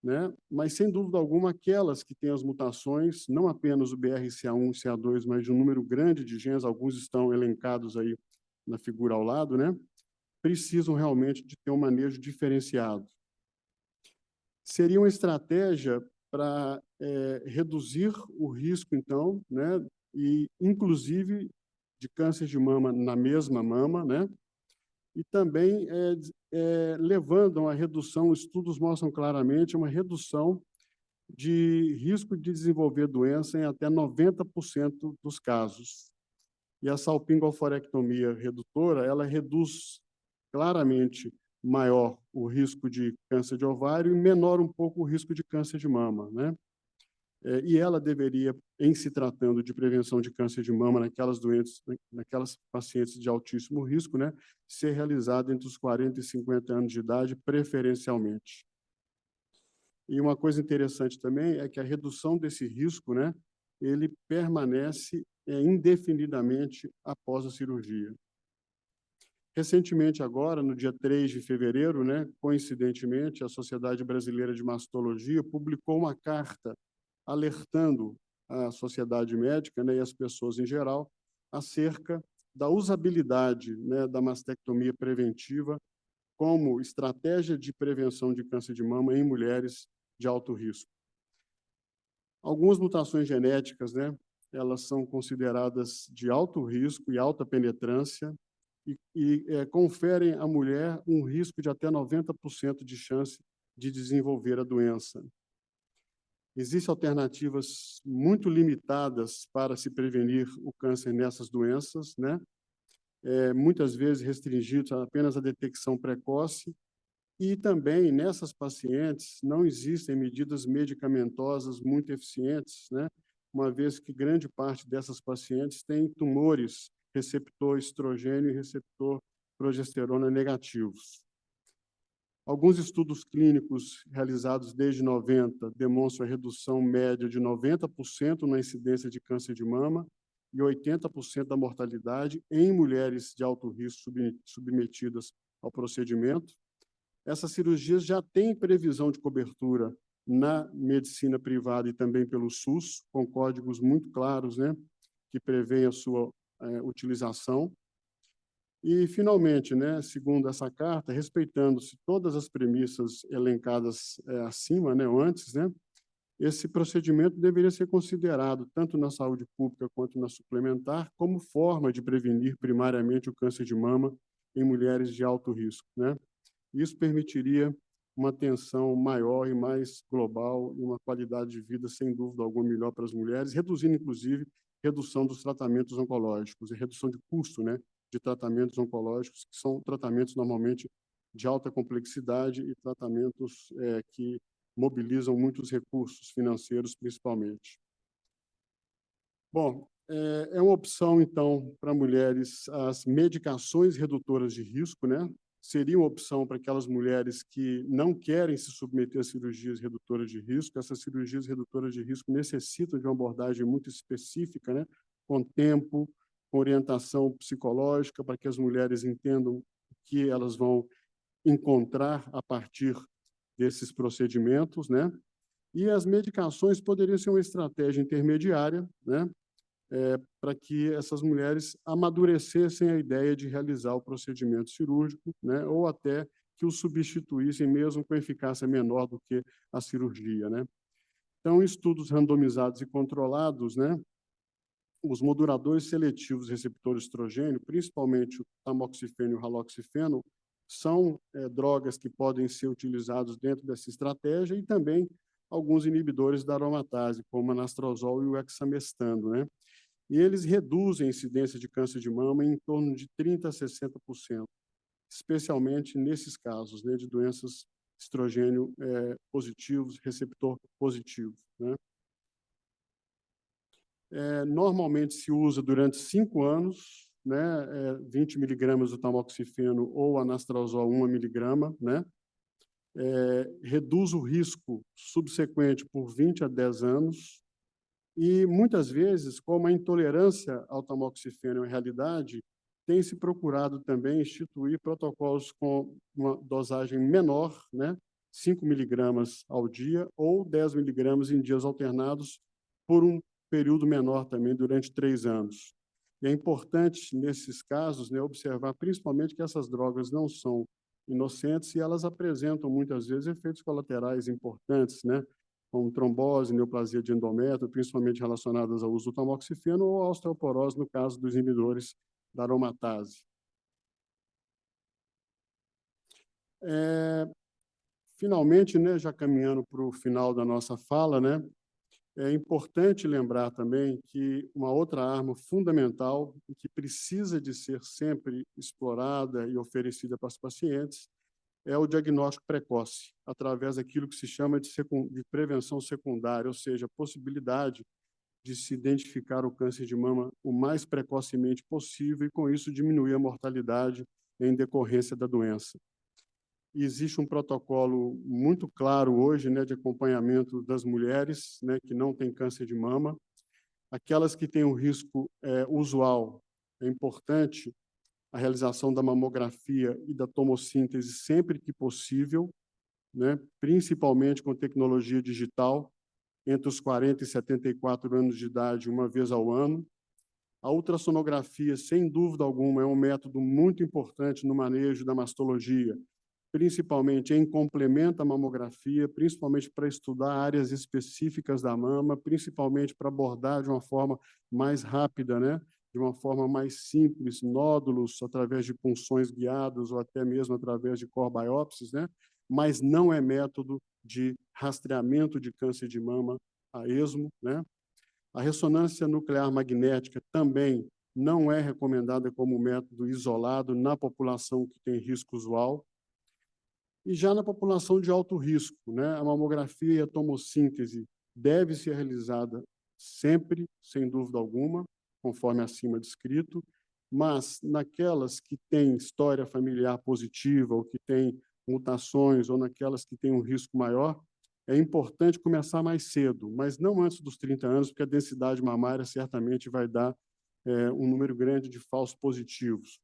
né? Mas, sem dúvida alguma, aquelas que têm as mutações, não apenas o BRCA1 e CA2, mas de um número grande de genes, alguns estão elencados aí na figura ao lado, né? Precisam realmente de ter um manejo diferenciado. Seria uma estratégia para reduzir o risco, então, né? E, inclusive, de câncer de mama na mesma mama, né? E também levando a uma redução, estudos mostram claramente uma redução de risco de desenvolver doença em até 90% dos casos. E a salpingoforectomia redutora, ela reduz claramente maior o risco de câncer de ovário e menor um pouco o risco de câncer de mama, né? E ela deveria, em se tratando de prevenção de câncer de mama naquelas doentes, naquelas pacientes de altíssimo risco, né, ser realizada entre os 40 e 50 anos de idade, preferencialmente. E uma coisa interessante também é que a redução desse risco, né, ele permanece indefinidamente após a cirurgia. Recentemente, agora, no dia 3 de fevereiro, né, coincidentemente, a Sociedade Brasileira de Mastologia publicou uma carta alertando a sociedade médica, né, e as pessoas em geral acerca da usabilidade, né, da mastectomia preventiva como estratégia de prevenção de câncer de mama em mulheres de alto risco. Algumas mutações genéticas, né, elas são consideradas de alto risco e alta penetrância e conferem à mulher um risco de até 90% de chance de desenvolver a doença. Existem alternativas muito limitadas para se prevenir o câncer nessas doenças, né? Muitas vezes restringidos apenas à detecção precoce, e também nessas pacientes não existem medidas medicamentosas muito eficientes, né? Uma vez que grande parte dessas pacientes têm tumores receptor estrogênio e receptor progesterona negativos. Alguns estudos clínicos realizados desde 90 demonstram a redução média de 90% na incidência de câncer de mama e 80% da mortalidade em mulheres de alto risco submetidas ao procedimento. Essas cirurgias já têm previsão de cobertura na medicina privada e também pelo SUS, com códigos muito claros, né, que prevêem a sua utilização. E, finalmente, né, segundo essa carta, respeitando-se todas as premissas elencadas acima, né, ou antes, né, esse procedimento deveria ser considerado, tanto na saúde pública quanto na suplementar, como forma de prevenir primariamente o câncer de mama em mulheres de alto risco, né? Isso permitiria uma atenção maior e mais global e uma qualidade de vida, sem dúvida alguma, melhor para as mulheres, reduzindo, inclusive, redução dos tratamentos oncológicos e redução de custo, né, de tratamentos oncológicos, que são tratamentos normalmente de alta complexidade e tratamentos que mobilizam muitos recursos financeiros, principalmente. Bom, é uma opção, então, para mulheres as medicações redutoras de risco, né? Seria uma opção para aquelas mulheres que não querem se submeter a cirurgias redutoras de risco. Essas cirurgias redutoras de risco necessitam de uma abordagem muito específica, né? Com tempo, com orientação psicológica, para que as mulheres entendam o que elas vão encontrar a partir desses procedimentos, né? E as medicações poderiam ser uma estratégia intermediária, né? Para que essas mulheres amadurecessem a ideia de realizar o procedimento cirúrgico, né? Ou até que o substituíssem mesmo com eficácia menor do que a cirurgia, né? Então, em estudos randomizados e controlados, né, os moduladores seletivos receptor estrogênio, principalmente o tamoxifeno e o raloxifeno, são drogas que podem ser utilizadas dentro dessa estratégia e também alguns inibidores da aromatase, como o anastrozol e o hexamestano, né? E eles reduzem a incidência de câncer de mama em torno de 30% a 60%, especialmente nesses casos, né, de doenças estrogênio positivos, receptor positivo, né? Normalmente se usa durante 5 anos, né, 20 miligramas do tamoxifeno ou anastrozol 1 miligrama, né? Reduz o risco subsequente por 20 a 10 anos, e muitas vezes, como a intolerância ao tamoxifeno é uma realidade, tem se procurado também instituir protocolos com uma dosagem menor, né, 5 miligramas ao dia ou 10 miligramas em dias alternados por um período menor também, durante 3 anos. E é importante, nesses casos, né, observar principalmente que essas drogas não são inocentes e elas apresentam, muitas vezes, efeitos colaterais importantes, né, como trombose, neoplasia de endométrio, principalmente relacionadas ao uso do tamoxifeno, ou osteoporose, no caso dos inibidores da aromatase. Finalmente, né, já caminhando para o final da nossa fala, né, é importante lembrar também que uma outra arma fundamental e que precisa de ser sempre explorada e oferecida para os pacientes é o diagnóstico precoce, através daquilo que se chama de prevenção secundária, ou seja, a possibilidade de se identificar o câncer de mama o mais precocemente possível e, com isso, diminuir a mortalidade em decorrência da doença. E existe um protocolo muito claro hoje, né, de acompanhamento das mulheres, né, que não têm câncer de mama. Aquelas que têm o risco usual, é importante a realização da mamografia e da tomossíntese sempre que possível, né, principalmente com tecnologia digital, entre os 40 e 74 anos de idade, uma vez ao ano. A ultrassonografia, sem dúvida alguma, é um método muito importante no manejo da mastologia, principalmente em complemento à mamografia, principalmente para estudar áreas específicas da mama, principalmente para abordar de uma forma mais rápida, né? De uma forma mais simples, nódulos através de punções guiadas ou até mesmo através de core biópsias, né? Mas não é método de rastreamento de câncer de mama a esmo, né? A ressonância nuclear magnética também não é recomendada como método isolado na população que tem risco usual. E já na população de alto risco, né, a mamografia e a tomossíntese deve ser realizada sempre, sem dúvida alguma, conforme acima descrito, mas naquelas que têm história familiar positiva ou que têm mutações ou naquelas que têm um risco maior, é importante começar mais cedo, mas não antes dos 30 anos, porque a densidade mamária certamente vai dar um número grande de falsos positivos.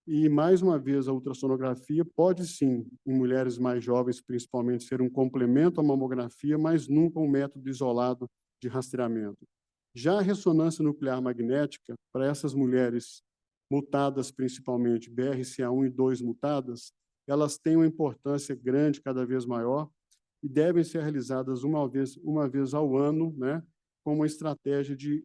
E, mais uma vez, a ultrassonografia pode, sim, em mulheres mais jovens, principalmente, ser um complemento à mamografia, mas nunca um método isolado de rastreamento. Já a ressonância nuclear magnética, para essas mulheres mutadas, principalmente BRCA1 e 2 mutadas, elas têm uma importância grande, cada vez maior, e devem ser realizadas uma vez ao ano, né, como uma estratégia de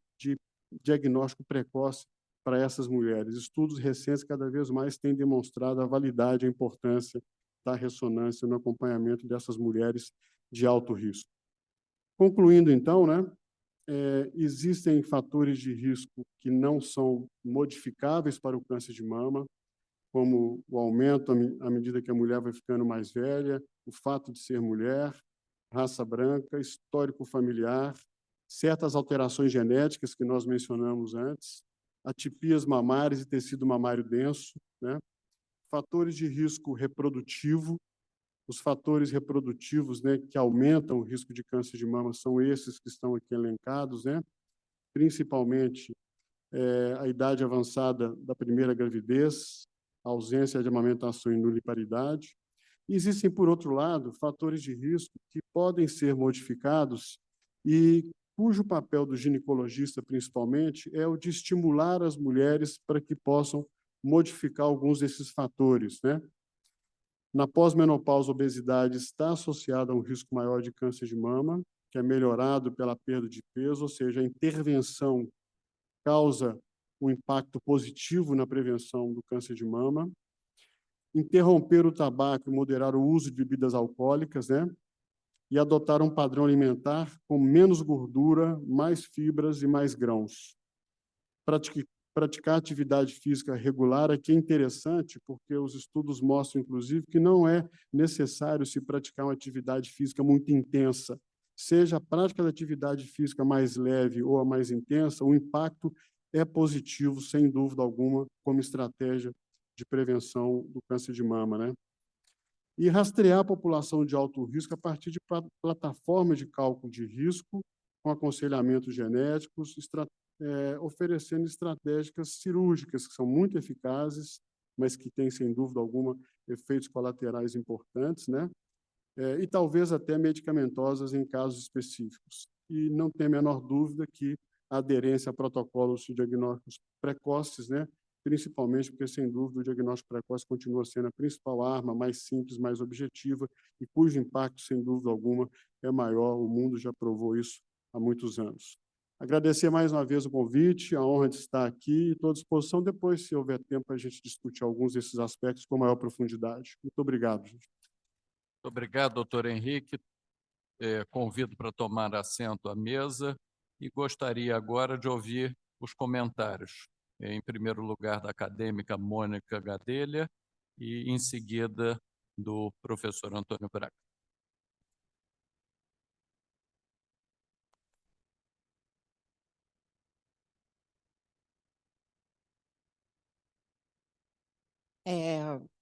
diagnóstico precoce para essas mulheres. Estudos recentes cada vez mais têm demonstrado a validade e a importância da ressonância no acompanhamento dessas mulheres de alto risco. Concluindo, então, né, existem fatores de risco que não são modificáveis para o câncer de mama, como o aumento à medida que a mulher vai ficando mais velha, o fato de ser mulher, raça branca, histórico familiar, certas alterações genéticas que nós mencionamos antes, atipias mamárias e tecido mamário denso, né? Fatores de risco reprodutivo. Os fatores reprodutivos, né, que aumentam o risco de câncer de mama são esses que estão aqui elencados, né? Principalmente a idade avançada da primeira gravidez, a ausência de amamentação e nuliparidade. E existem, por outro lado, fatores de risco que podem ser modificados e cujo papel do ginecologista, principalmente, é o de estimular as mulheres para que possam modificar alguns desses fatores, né? Na pós-menopausa, a obesidade está associada a um risco maior de câncer de mama, que é melhorado pela perda de peso, ou seja, a intervenção causa um impacto positivo na prevenção do câncer de mama. interromper o tabaco e moderar o uso de bebidas alcoólicas, né? E adotar um padrão alimentar com menos gordura, mais fibras e mais grãos. Praticar atividade física regular aqui é interessante, porque os estudos mostram, inclusive, que não é necessário se praticar uma atividade física muito intensa. Seja a prática da atividade física mais leve ou a mais intensa, o impacto é positivo, sem dúvida alguma, como estratégia de prevenção do câncer de mama, né? E rastrear a população de alto risco a partir de plataformas de cálculo de risco, com aconselhamentos genéticos, oferecendo estratégias cirúrgicas que são muito eficazes, mas que têm, sem dúvida alguma, efeitos colaterais importantes, né? E talvez até medicamentosas em casos específicos. E não tem a menor dúvida que a aderência a protocolos de diagnósticos precoces, né? Principalmente porque, sem dúvida, o diagnóstico precoce continua sendo a principal arma, mais simples, mais objetiva, e cujo impacto, sem dúvida alguma, é maior. O mundo já provou isso há muitos anos. Agradecer mais uma vez o convite, a honra de estar aqui, e estou à disposição depois, se houver tempo, a gente discutir alguns desses aspectos com maior profundidade. Muito obrigado, gente. Muito obrigado, doutor Henrique. Convido para tomar assento à mesa e gostaria agora de ouvir os comentários. Em primeiro lugar, da acadêmica Mônica Gadelha e, em seguida, do professor Antônio Braga.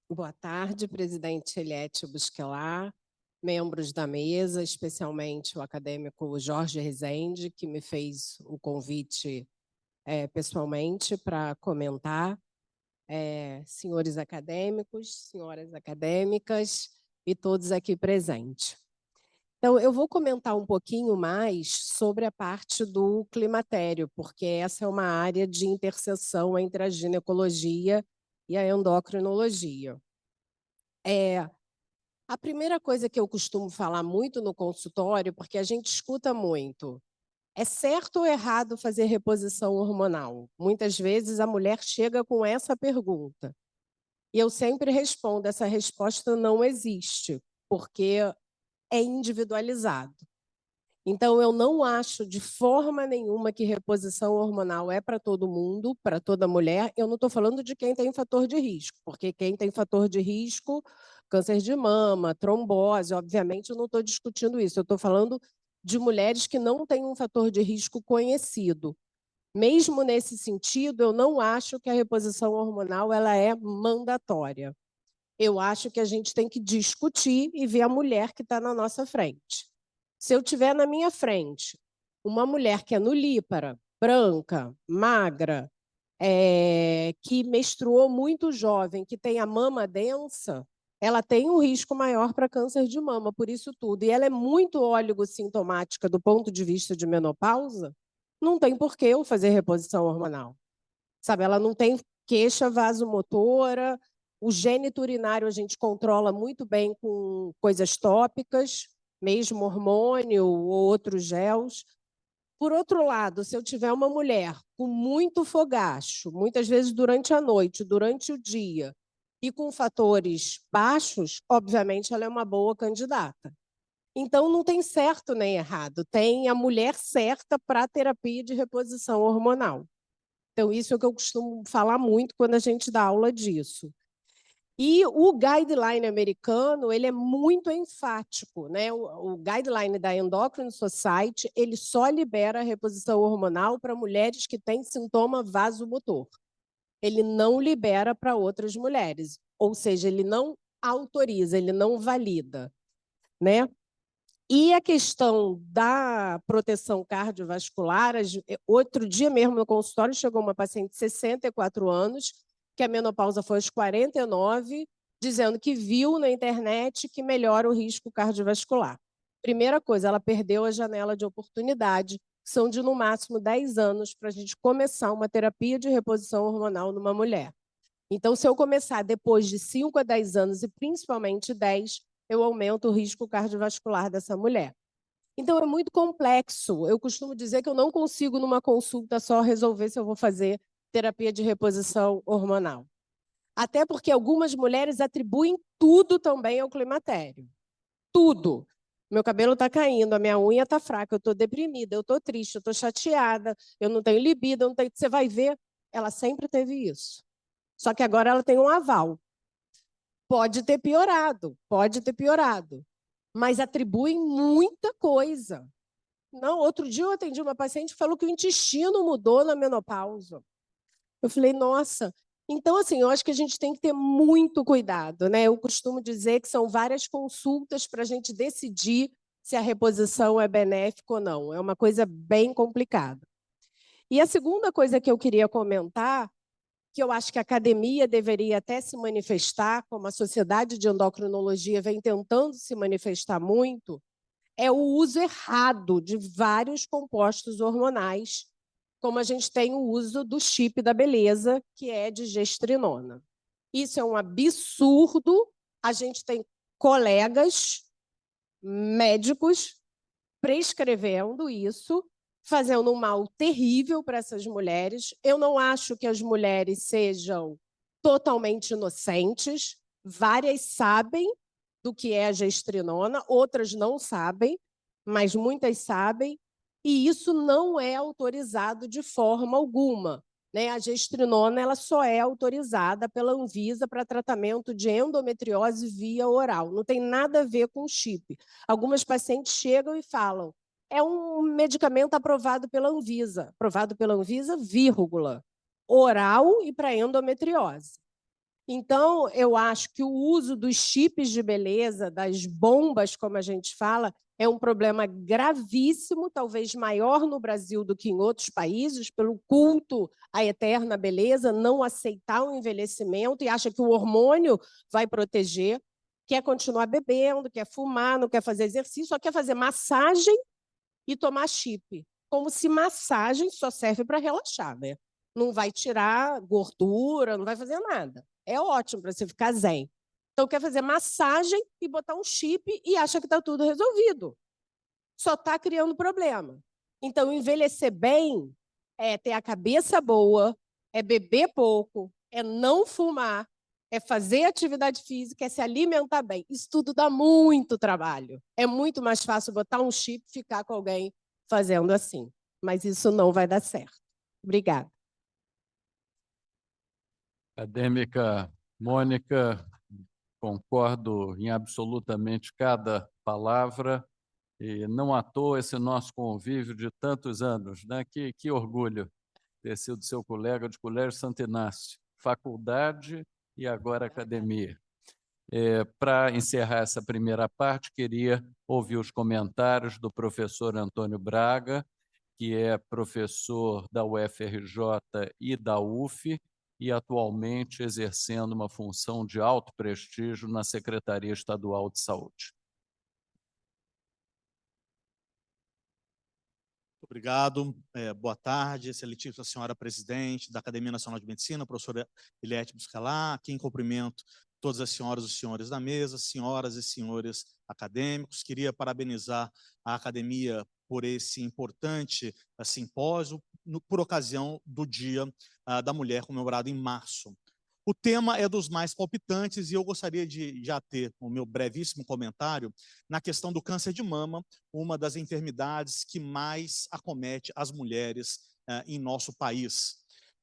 Boa tarde, presidente Eliette Busquelar, membros da mesa, especialmente o acadêmico Jorge Rezende, que me fez o convite pessoalmente para comentar, senhores acadêmicos, senhoras acadêmicas e todos aqui presentes. Então, eu vou comentar um pouquinho mais sobre a parte do climatério, porque essa é uma área de interseção entre a ginecologia e a endocrinologia. A primeira coisa que eu costumo falar muito no consultório, porque a gente escuta muito, é certo ou errado fazer reposição hormonal? Muitas vezes a mulher chega com essa pergunta. E eu sempre respondo, essa resposta não existe, porque é individualizado. Então, eu não acho de forma nenhuma que reposição hormonal é para todo mundo, para toda mulher. Eu não estou falando de quem tem fator de risco, porque quem tem fator de risco, câncer de mama, trombose, obviamente eu não estou discutindo isso. Eu estou falando de mulheres que não têm um fator de risco conhecido. Mesmo nesse sentido, eu não acho que a reposição hormonal ela é mandatória. Eu acho que a gente tem que discutir e ver a mulher que está na nossa frente. Se eu tiver na minha frente uma mulher que é nulípara, branca, magra, que menstruou muito jovem, que tem a mama densa, ela tem um risco maior para câncer de mama, por isso tudo. E ela é muito oligossintomática do ponto de vista de menopausa, não tem por que eu fazer reposição hormonal. Sabe, ela não tem queixa vasomotora, o gênito urinário a gente controla muito bem com coisas tópicas, mesmo hormônio ou outros gels. Por outro lado, se eu tiver uma mulher com muito fogacho, muitas vezes durante a noite, durante o dia, e com fatores baixos, obviamente ela é uma boa candidata. Então, não tem certo nem errado, tem a mulher certa para a terapia de reposição hormonal. Então, isso é o que eu costumo falar muito quando a gente dá aula disso. E o guideline americano, ele é muito enfático, né? O guideline da Endocrine Society, ele só libera a reposição hormonal para mulheres que têm sintoma vasomotor. Ele não libera para outras mulheres, ou seja, ele não autoriza, ele não valida, né? E a questão da proteção cardiovascular, outro dia mesmo no consultório chegou uma paciente de 64 anos, que a menopausa foi aos 49, dizendo que viu na internet que melhora o risco cardiovascular. Primeira coisa, ela perdeu a janela de oportunidade, que são de no máximo 10 anos para a gente começar uma terapia de reposição hormonal numa mulher. Então, se eu começar depois de 5 a 10 anos, e principalmente 10, eu aumento o risco cardiovascular dessa mulher. Então, é muito complexo. Eu costumo dizer que eu não consigo, numa consulta só, resolver se eu vou fazer terapia de reposição hormonal. Até porque algumas mulheres atribuem tudo também ao climatério. Tudo. Meu cabelo está caindo, a minha unha está fraca, eu estou deprimida, eu estou triste, eu estou chateada, eu não tenho libido, eu não tenho... Você vai ver, ela sempre teve isso. Só que agora ela tem um aval. Pode ter piorado, mas atribuem muita coisa. Não, outro dia eu atendi uma paciente que falou que o intestino mudou na menopausa. Eu falei, nossa. Então, assim, eu acho que a gente tem que ter muito cuidado, né? Eu costumo dizer que são várias consultas para a gente decidir se a reposição é benéfica ou não. É uma coisa bem complicada. E a segunda coisa que eu queria comentar, que eu acho que a academia deveria até se manifestar, como a Sociedade de Endocrinologia vem tentando se manifestar muito, é o uso errado de vários compostos hormonais, como a gente tem o uso do chip da beleza, que é de gestrinona. Isso é um absurdo. A gente tem colegas médicos prescrevendo isso, fazendo um mal terrível para essas mulheres. Eu não acho que as mulheres sejam totalmente inocentes. Várias sabem do que é a gestrinona, outras não sabem, mas muitas sabem, e isso não é autorizado de forma alguma. Né? A gestrinona ela só é autorizada pela Anvisa para tratamento de endometriose via oral. Não tem nada a ver com chip. Algumas pacientes chegam e falam, é um medicamento aprovado pela Anvisa, vírgula, oral e para endometriose. Então, eu acho que o uso dos chips de beleza, das bombas, como a gente fala, é um problema gravíssimo, talvez maior no Brasil do que em outros países, pelo culto à eterna beleza, não aceitar o envelhecimento e acha que o hormônio vai proteger, quer continuar bebendo, quer fumar, não quer fazer exercício, só quer fazer massagem e tomar chip. Como se massagem só serve para relaxar, né? Não vai tirar gordura, não vai fazer nada. É ótimo para você ficar zen. Então, quer fazer massagem e botar um chip e acha que está tudo resolvido. Só está criando problema. Então, envelhecer bem é ter a cabeça boa, é beber pouco, é não fumar, é fazer atividade física, é se alimentar bem. Isso tudo dá muito trabalho. É muito mais fácil botar um chip e ficar com alguém fazendo assim. Mas isso não vai dar certo. Obrigada. Acadêmica Mônica, concordo em absolutamente cada palavra, e não à toa esse nosso convívio de tantos anos, né? Que orgulho ter sido seu colega de Colégio Santo Inácio, faculdade e agora academia. Para encerrar essa primeira parte, queria ouvir os comentários do professor Antônio Braga, que é professor da UFRJ e da UF, e atualmente exercendo uma função de alto prestígio na Secretaria Estadual de Saúde. Obrigado. Boa tarde, excelentíssima senhora presidente da Academia Nacional de Medicina, professora Eliette Buscalá, aqui em cumprimento todas as senhoras e os senhores da mesa, senhoras e senhores acadêmicos. Queria parabenizar a academia por esse importante simpósio, por ocasião do Dia da Mulher, comemorado em março. O tema é dos mais palpitantes e eu gostaria de já ter o meu brevíssimo comentário na questão do câncer de mama, uma das enfermidades que mais acomete as mulheres em nosso país.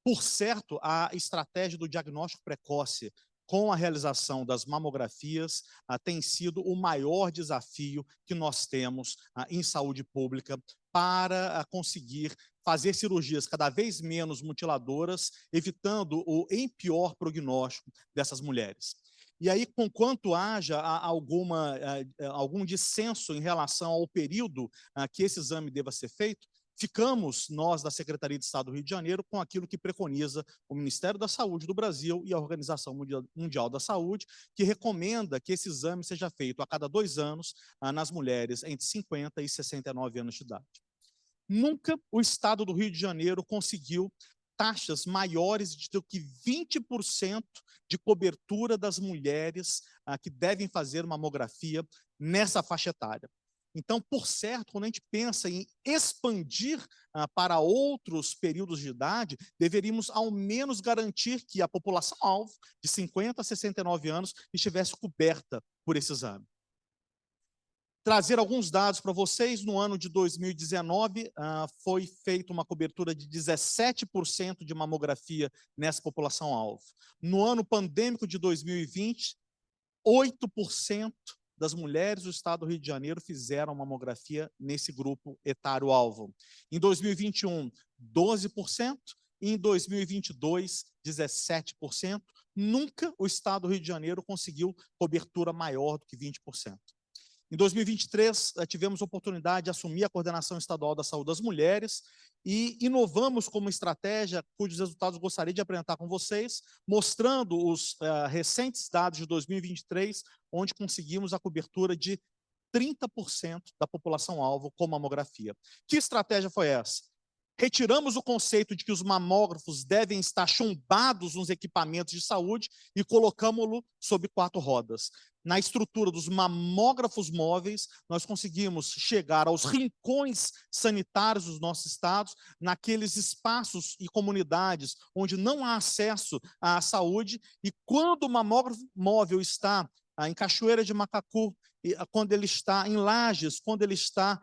Por certo, a estratégia do diagnóstico precoce com a realização das mamografias tem sido o maior desafio que nós temos em saúde pública para conseguir fazer cirurgias cada vez menos mutiladoras, evitando o em pior prognóstico dessas mulheres. E aí, conquanto haja algum dissenso em relação ao período que esse exame deva ser feito, ficamos, nós da Secretaria de Estado do Rio de Janeiro, com aquilo que preconiza o Ministério da Saúde do Brasil e a Organização Mundial da Saúde, que recomenda que esse exame seja feito a cada 2 anos nas mulheres entre 50 e 69 anos de idade. Nunca o Estado do Rio de Janeiro conseguiu taxas maiores do que 20% de cobertura das mulheres que devem fazer mamografia nessa faixa etária. Então, por certo, quando a gente pensa em expandir para outros períodos de idade, deveríamos ao menos garantir que a população-alvo de 50 a 69 anos estivesse coberta por esse exame. Trazer alguns dados para vocês. No ano de 2019, foi feita uma cobertura de 17% de mamografia nessa população-alvo. No ano pandêmico de 2020, 8% das mulheres do estado do Rio de Janeiro fizeram mamografia nesse grupo etário-alvo. Em 2021, 12%, e em 2022, 17%. Nunca o estado do Rio de Janeiro conseguiu cobertura maior do que 20%. Em 2023, tivemos a oportunidade de assumir a coordenação estadual da saúde das mulheres e inovamos como estratégia, cujos resultados gostaria de apresentar com vocês, mostrando os recentes dados de 2023, onde conseguimos a cobertura de 30% da população-alvo com mamografia. Que estratégia foi essa? Retiramos o conceito de que os mamógrafos devem estar chumbados nos equipamentos de saúde e colocamos-lo sob 4 rodas. Na estrutura dos mamógrafos móveis, nós conseguimos chegar aos rincões sanitários dos nossos estados, naqueles espaços e comunidades onde não há acesso à saúde, e quando o mamógrafo móvel está em Cachoeira de Macacu, quando ele está em Lages, quando ele está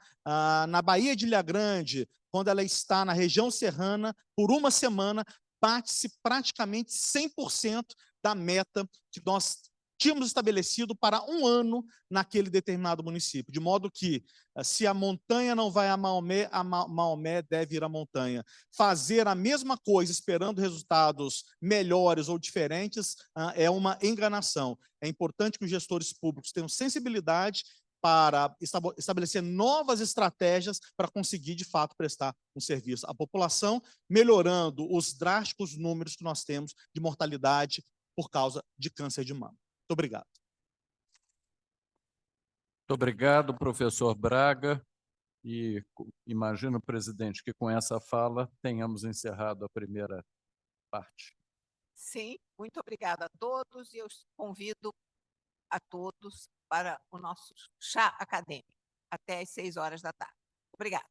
na Baía de Ilha Grande, quando ela está na região serrana, por uma semana, bate-se praticamente 100% da meta que nós tínhamos estabelecido para um ano naquele determinado município, de modo que, se a montanha não vai a Maomé deve ir à montanha. Fazer a mesma coisa esperando resultados melhores ou diferentes é uma enganação. É importante que os gestores públicos tenham sensibilidade para estabelecer novas estratégias para conseguir, de fato, prestar um serviço à população, melhorando os drásticos números que nós temos de mortalidade por causa de câncer de mama. Muito obrigado. Muito obrigado, professor Braga. E imagino, presidente, que com essa fala tenhamos encerrado a primeira parte. Sim, muito obrigada a todos e eu convido a todos para o nosso chá acadêmico, até às 6 horas da tarde. Obrigada.